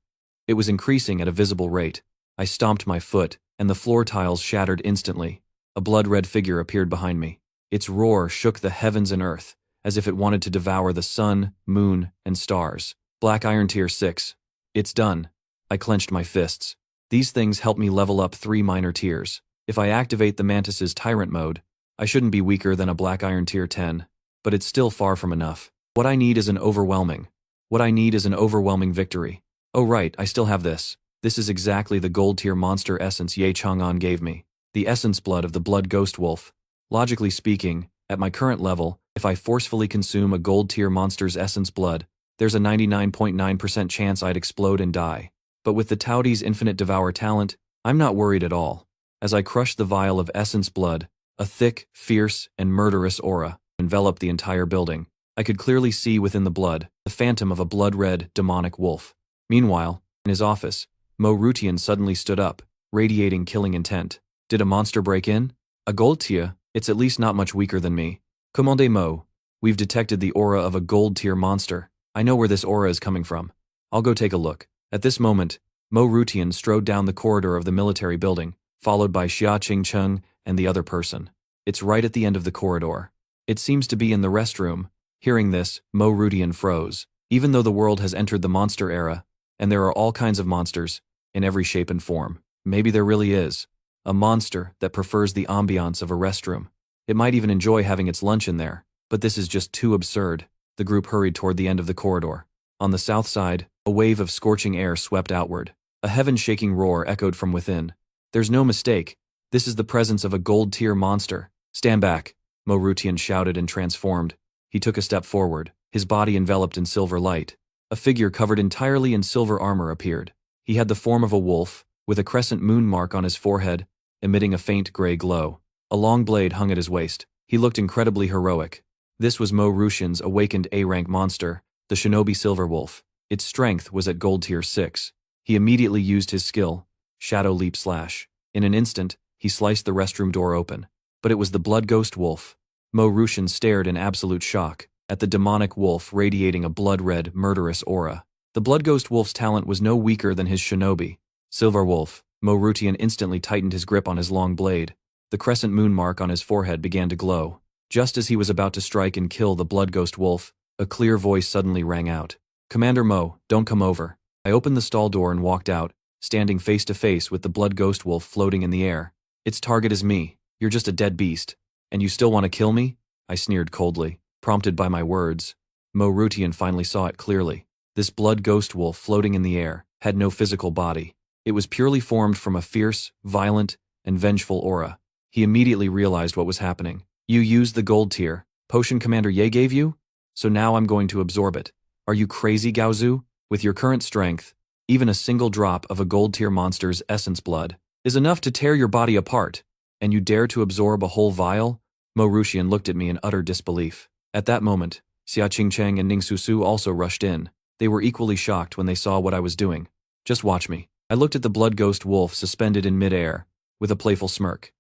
It was increasing at a visible rate. I stomped my foot, and the floor tiles shattered instantly. A blood-red figure appeared behind me. Its roar shook the heavens and earth, as if it wanted to devour the sun, moon, and stars. Black Iron Tier 6. It's done. I clenched my fists. These things help me level up 3 minor tiers. If I activate the Mantis's Tyrant mode, I shouldn't be weaker than a Black Iron Tier 10, but it's still far from enough. What I need is an overwhelming victory. Oh right, I still have this. This is exactly the gold tier monster essence Ye Chang'an gave me. The essence blood of the blood ghost wolf. Logically speaking, at my current level, if I forcefully consume a gold tier monster's essence blood, there's a 99.9% chance I'd explode and die. But with the Taoti's Infinite Devour talent, I'm not worried at all. As I crushed the vial of essence blood, a thick, fierce, and murderous aura enveloped the entire building. I could clearly see within the blood, the phantom of a blood-red, demonic wolf. Meanwhile, in his office, Mo Rutian suddenly stood up, radiating killing intent. Did a monster break in? A gold tier? It's at least not much weaker than me. Commande Mo. We've detected the aura of a gold tier monster. I know where this aura is coming from. I'll go take a look. At this moment, Mo Rutian strode down the corridor of the military building, followed by Xia Qingcheng and the other person. It's right at the end of the corridor. It seems to be in the restroom. Hearing this, Mo Rutian froze. Even though the world has entered the monster era, and there are all kinds of monsters, in every shape and form, maybe there really is a monster that prefers the ambiance of a restroom. It might even enjoy having its lunch in there, but this is just too absurd. The group hurried toward the end of the corridor. On the south side, a wave of scorching air swept outward. A heaven-shaking roar echoed from within. There's no mistake. This is the presence of a gold-tier monster. Stand back, Mo Rutian shouted and transformed. He took a step forward, his body enveloped in silver light. A figure covered entirely in silver armor appeared. He had the form of a wolf, with a crescent moon mark on his forehead, emitting a faint gray glow. A long blade hung at his waist. He looked incredibly heroic. This was Mo Rutian's awakened A-rank monster, the Shinobi Silver Wolf. Its strength was at gold tier 6. He immediately used his skill, Shadow Leap Slash. In an instant, he sliced the restroom door open. But it was the Blood Ghost Wolf. Mo Rutian stared in absolute shock at the demonic wolf radiating a blood-red, murderous aura. The Blood Ghost Wolf's talent was no weaker than his Shinobi. Silver Wolf. Mo Rutian instantly tightened his grip on his long blade. The crescent moon mark on his forehead began to glow. Just as he was about to strike and kill the Blood Ghost Wolf, a clear voice suddenly rang out. Commander Mo, don't come over. I opened the stall door and walked out, standing face to face with the Blood Ghost Wolf floating in the air. Its target is me. You're just a dead beast. And you still want to kill me? I sneered coldly, prompted by my words. Mo Rutian finally saw it clearly. This Blood Ghost Wolf floating in the air had no physical body. It was purely formed from a fierce, violent, and vengeful aura. He immediately realized what was happening. You used the gold tier potion Commander Ye gave you? So now I'm going to absorb it. Are you crazy, Gaozu? With your current strength, even a single drop of a gold tier monster's essence blood is enough to tear your body apart, and you dare to absorb a whole vial? Mo Rutian looked at me in utter disbelief. At that moment, Xia Qingcheng and Ning Susu also rushed in. They were equally shocked when they saw what I was doing. Just watch me. I looked at the Blood Ghost Wolf suspended in midair, with a playful smirk.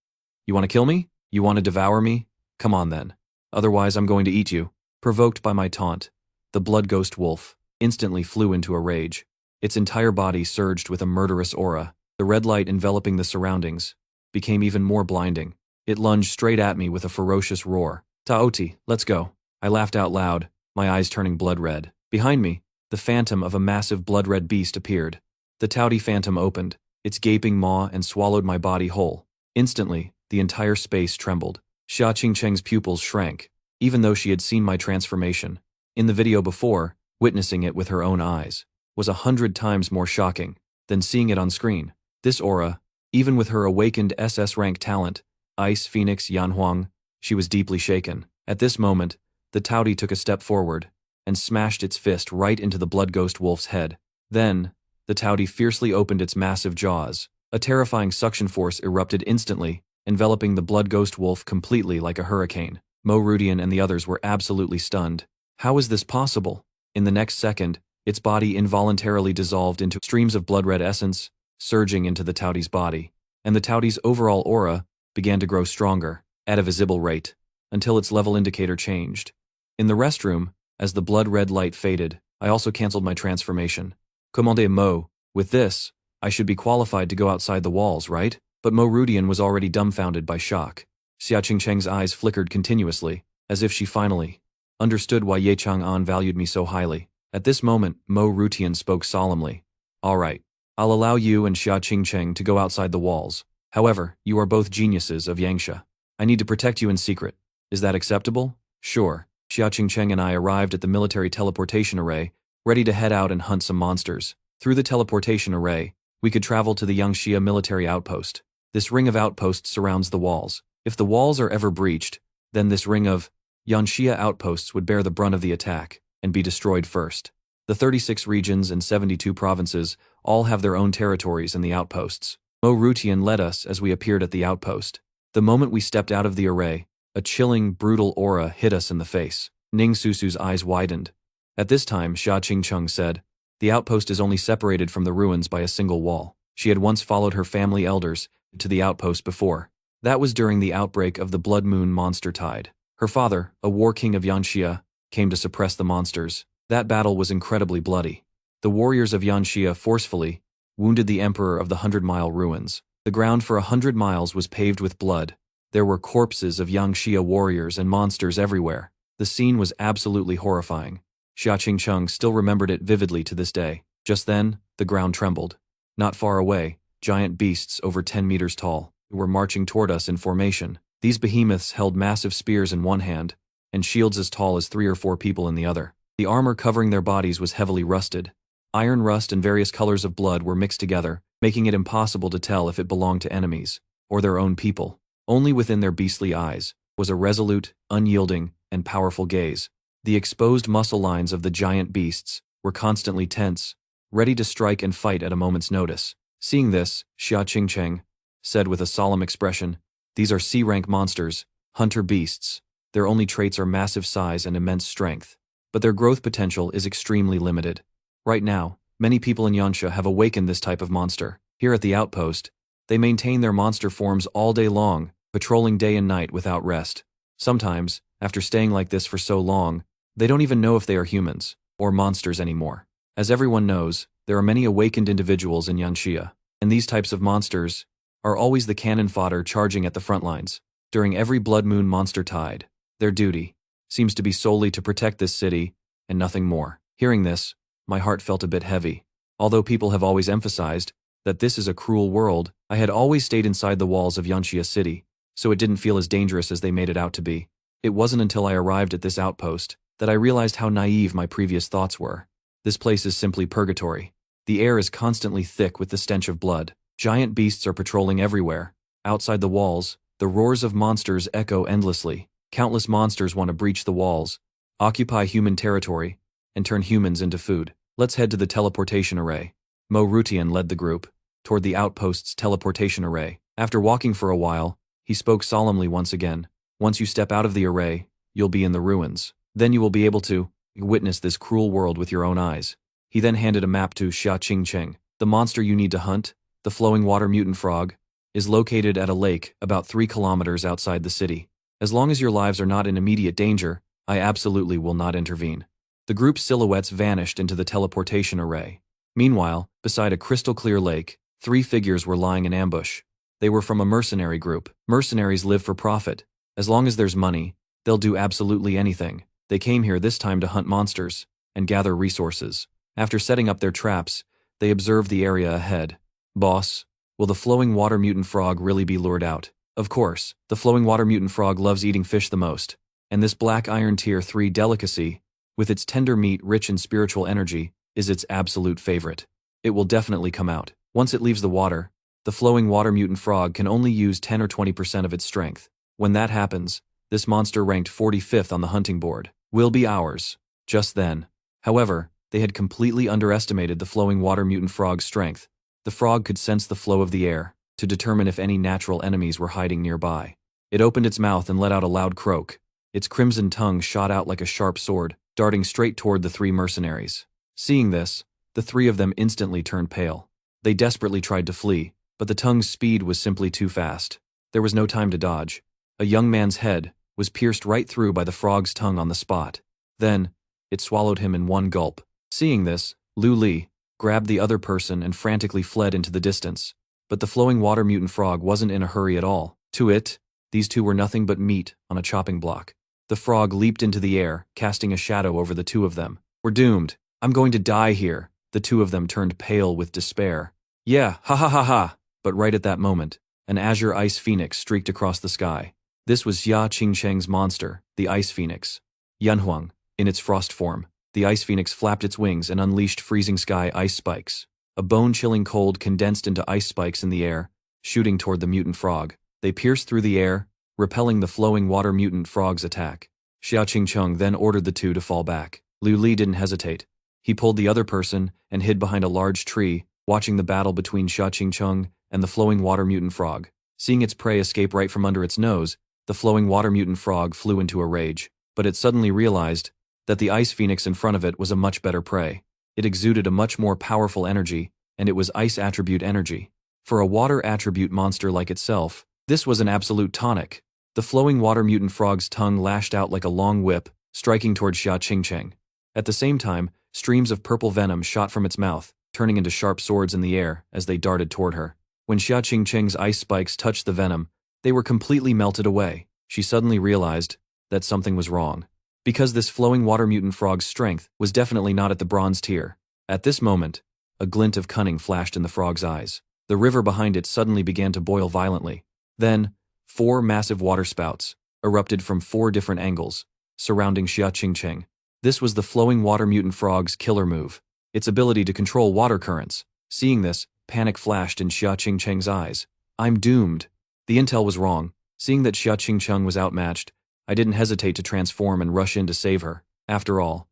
You want to kill me? You want to devour me? Come on then. Otherwise I'm going to eat you. Provoked by my taunt, the Blood Ghost Wolf instantly flew into a rage. Its entire body surged with a murderous aura. The red light enveloping the surroundings became even more blinding. It lunged straight at me with a ferocious roar. Taoti, let's go. I laughed out loud, my eyes turning blood red. Behind me, the phantom of a massive blood-red beast appeared. The Taoti phantom opened, its gaping maw and swallowed my body whole. Instantly, the entire space trembled. Xia Qingcheng's pupils shrank, even though she had seen my transformation. In the video before, witnessing it with her own eyes was 100 times more shocking than seeing it on screen. This aura, even with her awakened SS rank talent, Ice Phoenix Yanhuang, she was deeply shaken. At this moment, the Taoti took a step forward and smashed its fist right into the Blood Ghost Wolf's head. Then, the Taoti fiercely opened its massive jaws. A terrifying suction force erupted instantly, enveloping the Blood Ghost Wolf completely like a hurricane. Mo Rutian and the others were absolutely stunned. How is this possible? In the next second, its body involuntarily dissolved into streams of blood-red essence, surging into the Taoti's body, and the Taoti's overall aura began to grow stronger, at a visible rate, until its level indicator changed. In the restroom, as the blood-red light faded, I also cancelled my transformation. Commande Mo, with this, I should be qualified to go outside the walls, right? But Mo Rutian was already dumbfounded by shock. Xia Qingcheng's eyes flickered continuously, as if she finally understood why Ye Chang'an valued me so highly. At this moment, Mo Rutian spoke solemnly. All right, I'll allow you and Xia Qingcheng to go outside the walls. However, you are both geniuses of Yangsha. I need to protect you in secret. Is that acceptable? Sure. Xia Qingcheng and I arrived at the military teleportation array, ready to head out and hunt some monsters. Through the teleportation array, we could travel to the Yangxia military outpost. This ring of outposts surrounds the walls. If the walls are ever breached, then this ring of Yangxia outposts would bear the brunt of the attack and be destroyed first. The 36 regions and 72 provinces all have their own territories in the outposts. Mo Rutian led us as we appeared at the outpost. The moment we stepped out of the array, a chilling, brutal aura hit us in the face. Ning Susu's eyes widened. At this time, Xia Qingcheng said, "The outpost is only separated from the ruins by a single wall." She had once followed her family elders to the outpost before. That was during the outbreak of the Blood Moon monster tide. Her father, a war king of Yanxia, came to suppress the monsters. That battle was incredibly bloody. The warriors of Yanxia forcefully wounded the emperor of the 100-mile ruins. The ground for 100 miles was paved with blood. There were corpses of Yanxia warriors and monsters everywhere. The scene was absolutely horrifying. Xia Qingcheng still remembered it vividly to this day. Just then, the ground trembled. Not far away, giant beasts over 10 meters tall were marching toward us in formation. These behemoths held massive spears in one hand, and shields as tall as 3 or 4 people in the other. The armor covering their bodies was heavily rusted. Iron rust and various colors of blood were mixed together, making it impossible to tell if it belonged to enemies or their own people. Only within their beastly eyes was a resolute, unyielding, and powerful gaze. The exposed muscle lines of the giant beasts were constantly tense, ready to strike and fight at a moment's notice. Seeing this, Xia Qingcheng said with a solemn expression, "These are C-rank monsters, hunter beasts. Their only traits are massive size and immense strength. But their growth potential is extremely limited. Right now, many people in Yanxia have awakened this type of monster. Here at the outpost, they maintain their monster forms all day long, patrolling day and night without rest. Sometimes, after staying like this for so long, they don't even know if they are humans or monsters anymore. As everyone knows, there are many awakened individuals in Yanxia, and these types of monsters are always the cannon fodder charging at the front lines. During every Blood Moon monster tide, their duty seems to be solely to protect this city and nothing more." Hearing this, my heart felt a bit heavy. Although people have always emphasized that this is a cruel world, I had always stayed inside the walls of Yanxia City, so it didn't feel as dangerous as they made it out to be. It wasn't until I arrived at this outpost that I realized how naive my previous thoughts were. This place is simply purgatory. The air is constantly thick with the stench of blood. Giant beasts are patrolling everywhere. Outside the walls, the roars of monsters echo endlessly. Countless monsters want to breach the walls, occupy human territory, and turn humans into food. "Let's head to the teleportation array." Mo Rutian led the group toward the outpost's teleportation array. After walking for a while, he spoke solemnly once again. "Once you step out of the array, you'll be in the ruins. Then you will be able to witness this cruel world with your own eyes." He then handed a map to Xia Qingcheng. "The monster you need to hunt, the flowing water mutant frog, is located at a lake about 3 kilometers outside the city. As long as your lives are not in immediate danger, I absolutely will not intervene." The group's silhouettes vanished into the teleportation array. Meanwhile, beside a crystal-clear lake, 3 figures were lying in ambush. They were from a mercenary group. Mercenaries live for profit. As long as there's money, they'll do absolutely anything. They came here this time to hunt monsters and gather resources. After setting up their traps, they observed the area ahead. "Boss, will the flowing water mutant frog really be lured out?" Of course, the flowing water mutant frog loves eating fish the most, and this black iron tier 3 delicacy, with its tender meat rich in spiritual energy, is its absolute favorite. It will definitely come out. Once it leaves the water, the flowing water mutant frog can only use 10 or 20% of its strength. When that happens, this monster ranked 45th on the hunting board will be ours. Just then, however, they had completely underestimated the flowing water mutant frog's strength. The frog could sense the flow of the air to determine if any natural enemies were hiding nearby. It opened its mouth and let out a loud croak. Its crimson tongue shot out like a sharp sword, darting straight toward the 3 mercenaries. Seeing this, the 3 of them instantly turned pale. They desperately tried to flee, but the tongue's speed was simply too fast. There was no time to dodge. A young man's head was pierced right through by the frog's tongue on the spot. Then, it swallowed him in one gulp. Seeing this, Lu Li grabbed the other person and frantically fled into the distance. But the flowing water mutant frog wasn't in a hurry at all. To it, these 2 were nothing but meat on a chopping block. The frog leaped into the air, casting a shadow over the 2 of them. "We're doomed. I'm going to die here." The 2 of them turned pale with despair. "Yeah, ha ha ha ha." But right at that moment, an azure ice phoenix streaked across the sky. This was Xia Qingcheng's monster, the ice phoenix. Yanhuang, in its frost form. The ice phoenix flapped its wings and unleashed freezing sky ice spikes. A bone-chilling cold condensed into ice spikes in the air, shooting toward the mutant frog. They pierced through the air, repelling the flowing water mutant frog's attack. Xia Qingcheng then ordered the 2 to fall back. Lu Li didn't hesitate. He pulled the other person and hid behind a large tree, watching the battle between Xia Qingcheng and the flowing water mutant frog. Seeing its prey escape right from under its nose, the flowing water mutant frog flew into a rage. but it suddenly realized that the ice phoenix in front of it was a much better prey. It exuded a much more powerful energy, and it was ice attribute energy. For a water attribute monster like itself, this was an absolute tonic. The flowing water mutant frog's tongue lashed out like a long whip, striking toward Xia Qingcheng. At the same time, streams of purple venom shot from its mouth, turning into sharp swords in the air as they darted toward her. When Xia Qingcheng's ice spikes touched the venom, they were completely melted away. She suddenly realized that something was wrong. Because this flowing water mutant frog's strength was definitely not at the bronze tier. At this moment, a glint of cunning flashed in the frog's eyes. The river behind it suddenly began to boil violently. Then, 4 massive water spouts erupted from 4 different angles, surrounding Xia Qingcheng. This was the flowing water mutant frog's killer move, its ability to control water currents. Seeing this, panic flashed in Xia Qingcheng's eyes. I'm doomed. The intel was wrong. Seeing that Xia Qingcheng was outmatched, I didn't hesitate to transform and rush in to save her. After all,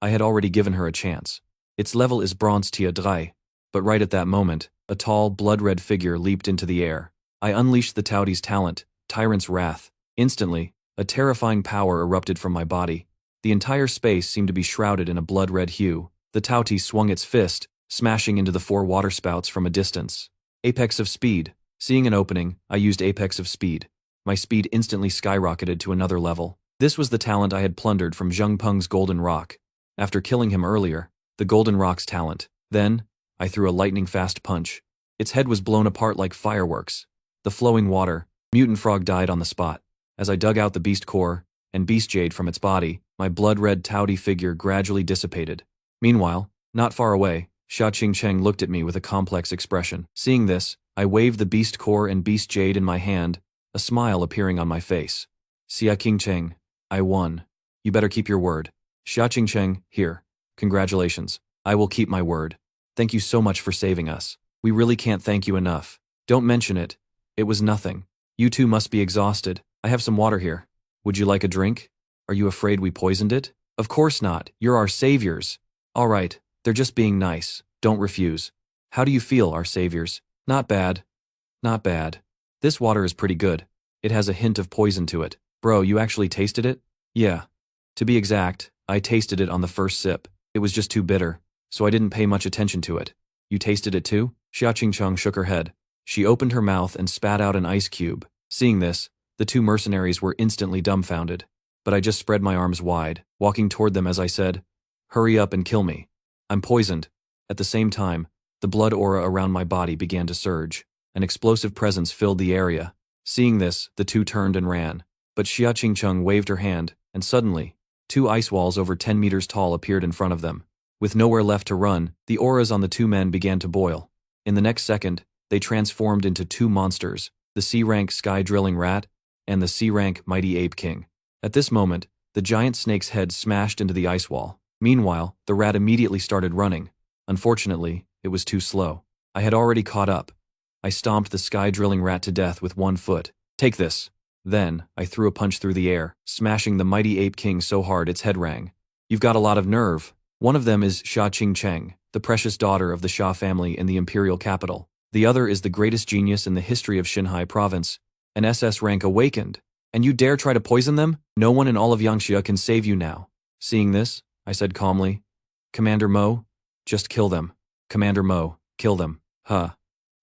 I had already given her a chance. Its level is Bronze Tier 3. But right at that moment, a tall, blood-red figure leaped into the air. I unleashed the Taoti's talent, Tyrant's Wrath. Instantly, a terrifying power erupted from my body. The entire space seemed to be shrouded in a blood-red hue. The Taoti swung its fist, smashing into the 4 waterspouts from a distance. Apex of Speed. Seeing an opening, I used Apex of Speed. My speed instantly skyrocketed to another level. This was the talent I had plundered from Zheng Peng's Golden Rock. After killing him earlier, the Golden Rock's talent. Then, I threw a lightning-fast punch. Its head was blown apart like fireworks. The flowing water, mutant frog died on the spot. As I dug out the beast core and beast jade from its body, my blood-red Taoti figure gradually dissipated. Meanwhile, not far away, Xia Qingcheng looked at me with a complex expression. Seeing this, I waved the beast core and beast jade in my hand, a smile appearing on my face. Xia Qingcheng, I won. You better keep your word. Xia Qingcheng, here. Congratulations. I will keep my word. Thank you so much for saving us. We really can't thank you enough. Don't mention it. It was nothing. You two must be exhausted. I have some water here. Would you like a drink? Are you afraid we poisoned it? Of course not. You're our saviors. All right. They're just being nice. Don't refuse. How do you feel, our saviors? Not bad. Not bad. This water is pretty good. It has a hint of poison to it. Bro, you actually tasted it? Yeah. To be exact, I tasted it on the first sip. It was just too bitter, so I didn't pay much attention to it. You tasted it too? Xia Qingcheng shook her head. She opened her mouth and spat out an ice cube. Seeing this, the 2 mercenaries were instantly dumbfounded. But I just spread my arms wide, walking toward them as I said, "Hurry up and kill me. I'm poisoned." At the same time, the blood aura around my body began to surge. An explosive presence filled the area. Seeing this, the 2 turned and ran. But Xia Qingcheng waved her hand, and suddenly, 2 ice walls over 10 meters tall appeared in front of them. With nowhere left to run, the auras on the 2 men began to boil. In the next second, they transformed into 2 monsters, the C-rank sky-drilling rat and the C-rank mighty ape king. At this moment, the giant snake's head smashed into the ice wall. Meanwhile, the rat immediately started running. Unfortunately, it was too slow. I had already caught up. I stomped the sky-drilling rat to death with 1 foot. Take this. Then, I threw a punch through the air, smashing the mighty ape king so hard its head rang. You've got a lot of nerve. One of them is Xia Qingcheng, the precious daughter of the Xia family in the imperial capital. The other is the greatest genius in the history of Xinhai province, an SS rank awakened. And you dare try to poison them? No one in all of Yangxia can save you now. Seeing this, I said calmly, Commander Mo, just kill them. Commander Mo, kill them. Huh.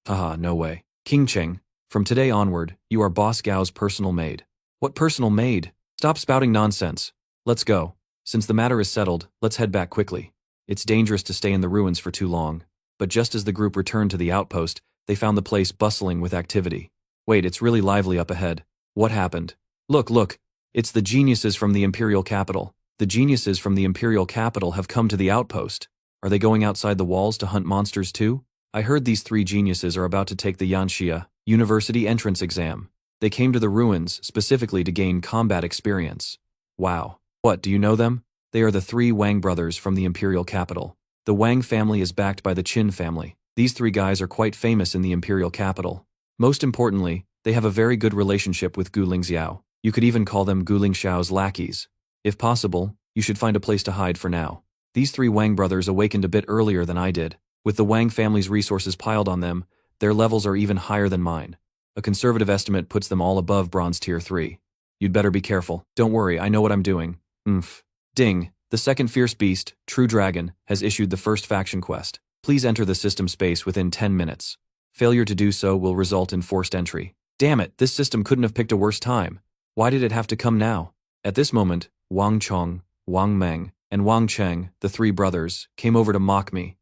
Haha, no way. Qingcheng, from today onward, you are Boss Gao's personal maid. What personal maid? Stop spouting nonsense. Let's go. Since the matter is settled, let's head back quickly. It's dangerous to stay in the ruins for too long. But just as the group returned to the outpost, they found the place bustling with activity. Wait, it's really lively up ahead. What happened? Look, it's the geniuses from the imperial capital. The geniuses from the imperial capital have come to the outpost. Are they going outside the walls to hunt monsters too? I heard these 3 geniuses are about to take the Yanxia University entrance exam. They came to the ruins specifically to gain combat experience. Wow. What, do you know them? They are the 3 Wang brothers from the imperial capital. The Wang family is backed by the Qin family. These 3 guys are quite famous in the imperial capital. Most importantly, they have a very good relationship with Gu Lingxiao. You could even call them Gu Lingxiao's lackeys. If possible, you should find a place to hide for now. These 3 Wang brothers awakened a bit earlier than I did. With the Wang family's resources piled on them, their levels are even higher than mine. A conservative estimate puts them all above Bronze Tier 3. You'd better be careful. Don't worry, I know what I'm doing. Oomph. Ding. The second fierce beast, True Dragon, has issued the first faction quest. Please enter the system space within 10 minutes. Failure to do so will result in forced entry. Damn it, this system couldn't have picked a worse time. Why did it have to come now? At this moment, Wang Chong, Wang Meng, and Wang Cheng, the three brothers, came over to mock me.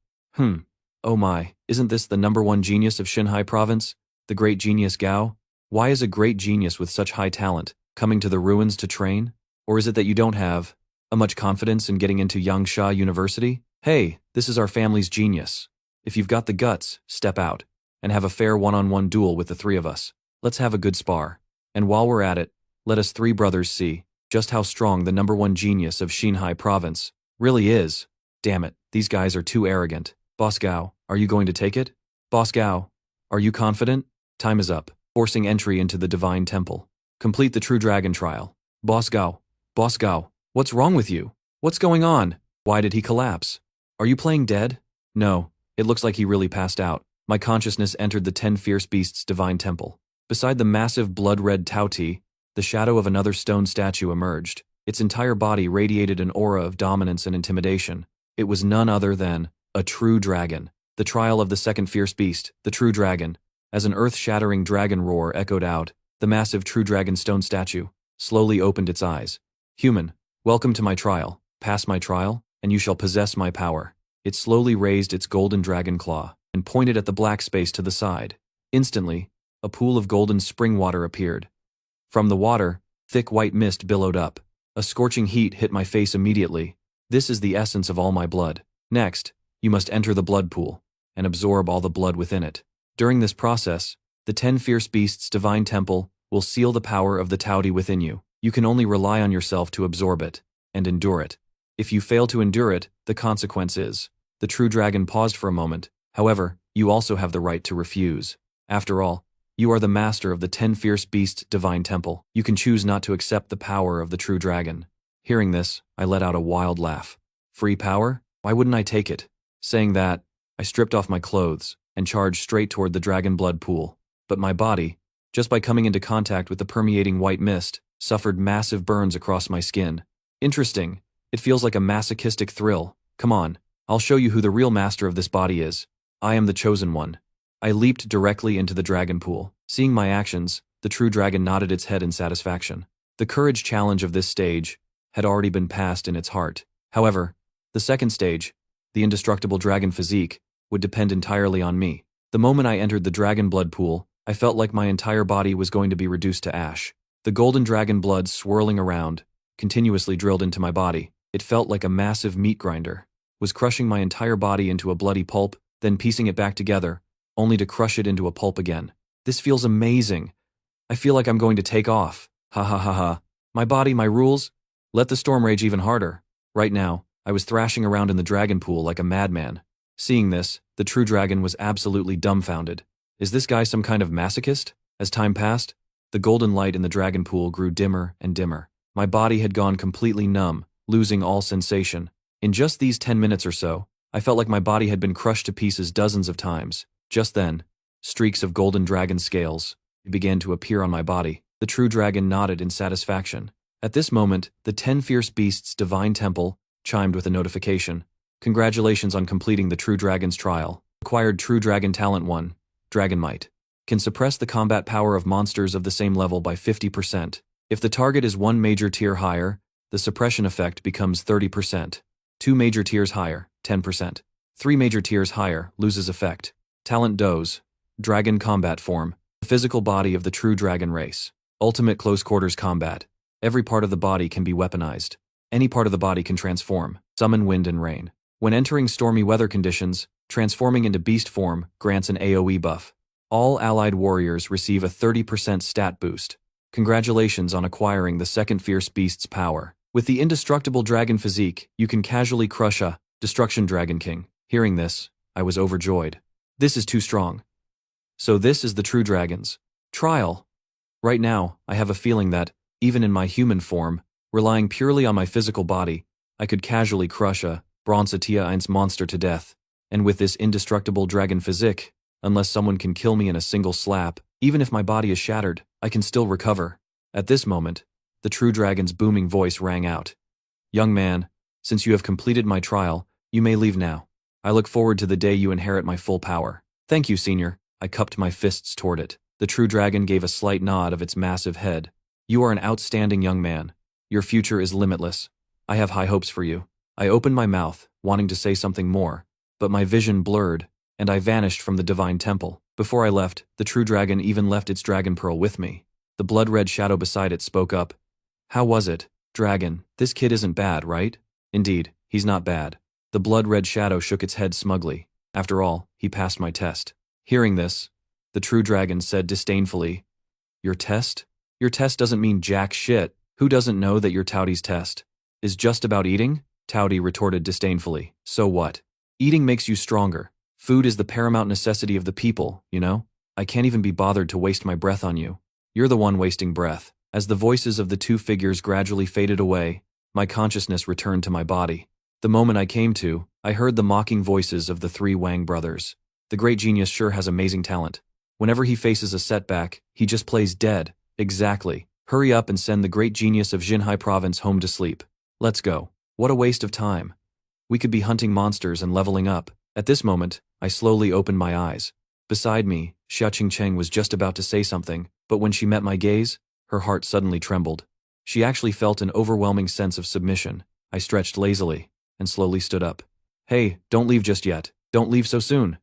Oh my, isn't this the #1 genius of Xinhai province? The great genius Gao? Why is a great genius with such high talent coming to the ruins to train? Or is it that you don't have much confidence in getting into Yangsha University? Hey, this is our family's genius. If you've got the guts, step out and have a fair one-on-one duel with the three of us. Let's have a good spar. And while we're at it, let us three brothers see just how strong the #1 genius of Xinhai province really is. Damn it, these guys are too arrogant. Boss Gao, are you going to take it? Boss Gao, are you confident? Time is up. Forcing entry into the Divine Temple. Complete the True Dragon trial. Boss Gao, what's wrong with you? What's going on? Why did he collapse? Are you playing dead? No, it looks like he really passed out. My consciousness entered the 10 fierce beasts' Divine Temple. Beside the massive blood-red Tao Ti, the shadow of another stone statue emerged. Its entire body radiated an aura of dominance and intimidation. It was none other than a true dragon. The trial of the second fierce beast, the true dragon. As an earth-shattering dragon roar echoed out, the massive true dragon stone statue slowly opened its eyes. Human, welcome to my trial. Pass my trial, and you shall possess my power. It slowly raised its golden dragon claw and pointed at the black space to the side. Instantly, a pool of golden spring water appeared. From the water, thick white mist billowed up. A scorching heat hit my face immediately. This is the essence of all my blood. Next, you must enter the blood pool and absorb all the blood within it. During this process, the 10 fierce beasts' divine temple will seal the power of the Tao Ti within you. You can only rely on yourself to absorb it and endure it. If you fail to endure it, the consequence is. The true dragon paused for a moment. However, you also have the right to refuse. After all, you are the master of the 10 fierce beasts' divine temple. You can choose not to accept the power of the true dragon. Hearing this, I let out a wild laugh. Free power? Why wouldn't I take it? Saying that, I stripped off my clothes and charged straight toward the dragon blood pool. But my body, just by coming into contact with the permeating white mist, suffered massive burns across my skin. Interesting. It feels like a masochistic thrill. Come on, I'll show you who the real master of this body is. I am the chosen one. I leaped directly into the dragon pool. Seeing my actions, the true dragon nodded its head in satisfaction. The courage challenge of this stage had already been passed in its heart. However, the second stage, the indestructible dragon physique, would depend entirely on me. The moment I entered the dragon blood pool, I felt like my entire body was going to be reduced to ash. The golden dragon blood swirling around, continuously drilled into my body. It felt like a massive meat grinder was crushing my entire body into a bloody pulp, then piecing it back together, only to crush it into a pulp again. This feels amazing. I feel like I'm going to take off. Ha ha ha ha. My body, my rules. Let the storm rage even harder. Right now, I was thrashing around in the dragon pool like a madman. Seeing this, the true dragon was absolutely dumbfounded. Is this guy some kind of masochist? As time passed, the golden light in the dragon pool grew dimmer and dimmer. My body had gone completely numb, losing all sensation. In just these 10 minutes or so, I felt like my body had been crushed to pieces dozens of times. Just then, streaks of golden dragon scales began to appear on my body. The true dragon nodded in satisfaction. At this moment, the 10 fierce beasts' divine temple chimed with a notification. Congratulations on completing the True Dragon's trial. Acquired True Dragon Talent 1, Dragon Might. Can suppress the combat power of monsters of the same level by 50%. If the target is 1 major tier higher, the suppression effect becomes 30%. 2 major tiers higher, 10%. 3 major tiers higher, loses effect. Talent Doze, Dragon Combat Form, the physical body of the true dragon race. Ultimate Close Quarters Combat. Every part of the body can be weaponized. Any part of the body can transform, summon wind and rain. When entering stormy weather conditions, transforming into beast form grants an AoE buff. All allied warriors receive a 30% stat boost. Congratulations on acquiring the second fierce beast's power. With the indestructible dragon physique, you can casually crush a Destruction Dragon King. Hearing this, I was overjoyed. This is too strong. So this is the true dragon's trial. Right now, I have a feeling that, even in my human form, relying purely on my physical body, I could casually crush a Bronzetia 1 monster to death. And with this indestructible dragon physique, unless someone can kill me in a single slap, even if my body is shattered, I can still recover. At this moment, the true dragon's booming voice rang out. Young man, since you have completed my trial, you may leave now. I look forward to the day you inherit my full power. Thank you, senior. I cupped my fists toward it. The true dragon gave a slight nod of its massive head. You are an outstanding young man. Your future is limitless. I have high hopes for you. I opened my mouth, wanting to say something more, but my vision blurred, and I vanished from the divine temple. Before I left, the true dragon even left its dragon pearl with me. The blood-red shadow beside it spoke up. How was it, dragon? This kid isn't bad, right? Indeed, he's not bad. The blood-red shadow shook its head smugly. After all, he passed my test. Hearing this, the true dragon said disdainfully, Your test? Your test doesn't mean jack shit. Who doesn't know that your Towdy's test is just about eating? Towdy retorted disdainfully. So what? Eating makes you stronger. Food is the paramount necessity of the people, you know? I can't even be bothered to waste my breath on you. You're the one wasting breath. As the voices of the two figures gradually faded away, my consciousness returned to my body. The moment I came to, I heard the mocking voices of the three Wang brothers. The great genius sure has amazing talent. Whenever he faces a setback, he just plays dead. Exactly. Hurry up and send the great genius of Jinhai province home to sleep. Let's go. What a waste of time. We could be hunting monsters and leveling up. At this moment, I slowly opened my eyes. Beside me, Xia Qingcheng was just about to say something, but when she met my gaze, her heart suddenly trembled. She actually felt an overwhelming sense of submission. I stretched lazily and slowly stood up. Hey, don't leave just yet. Don't leave so soon.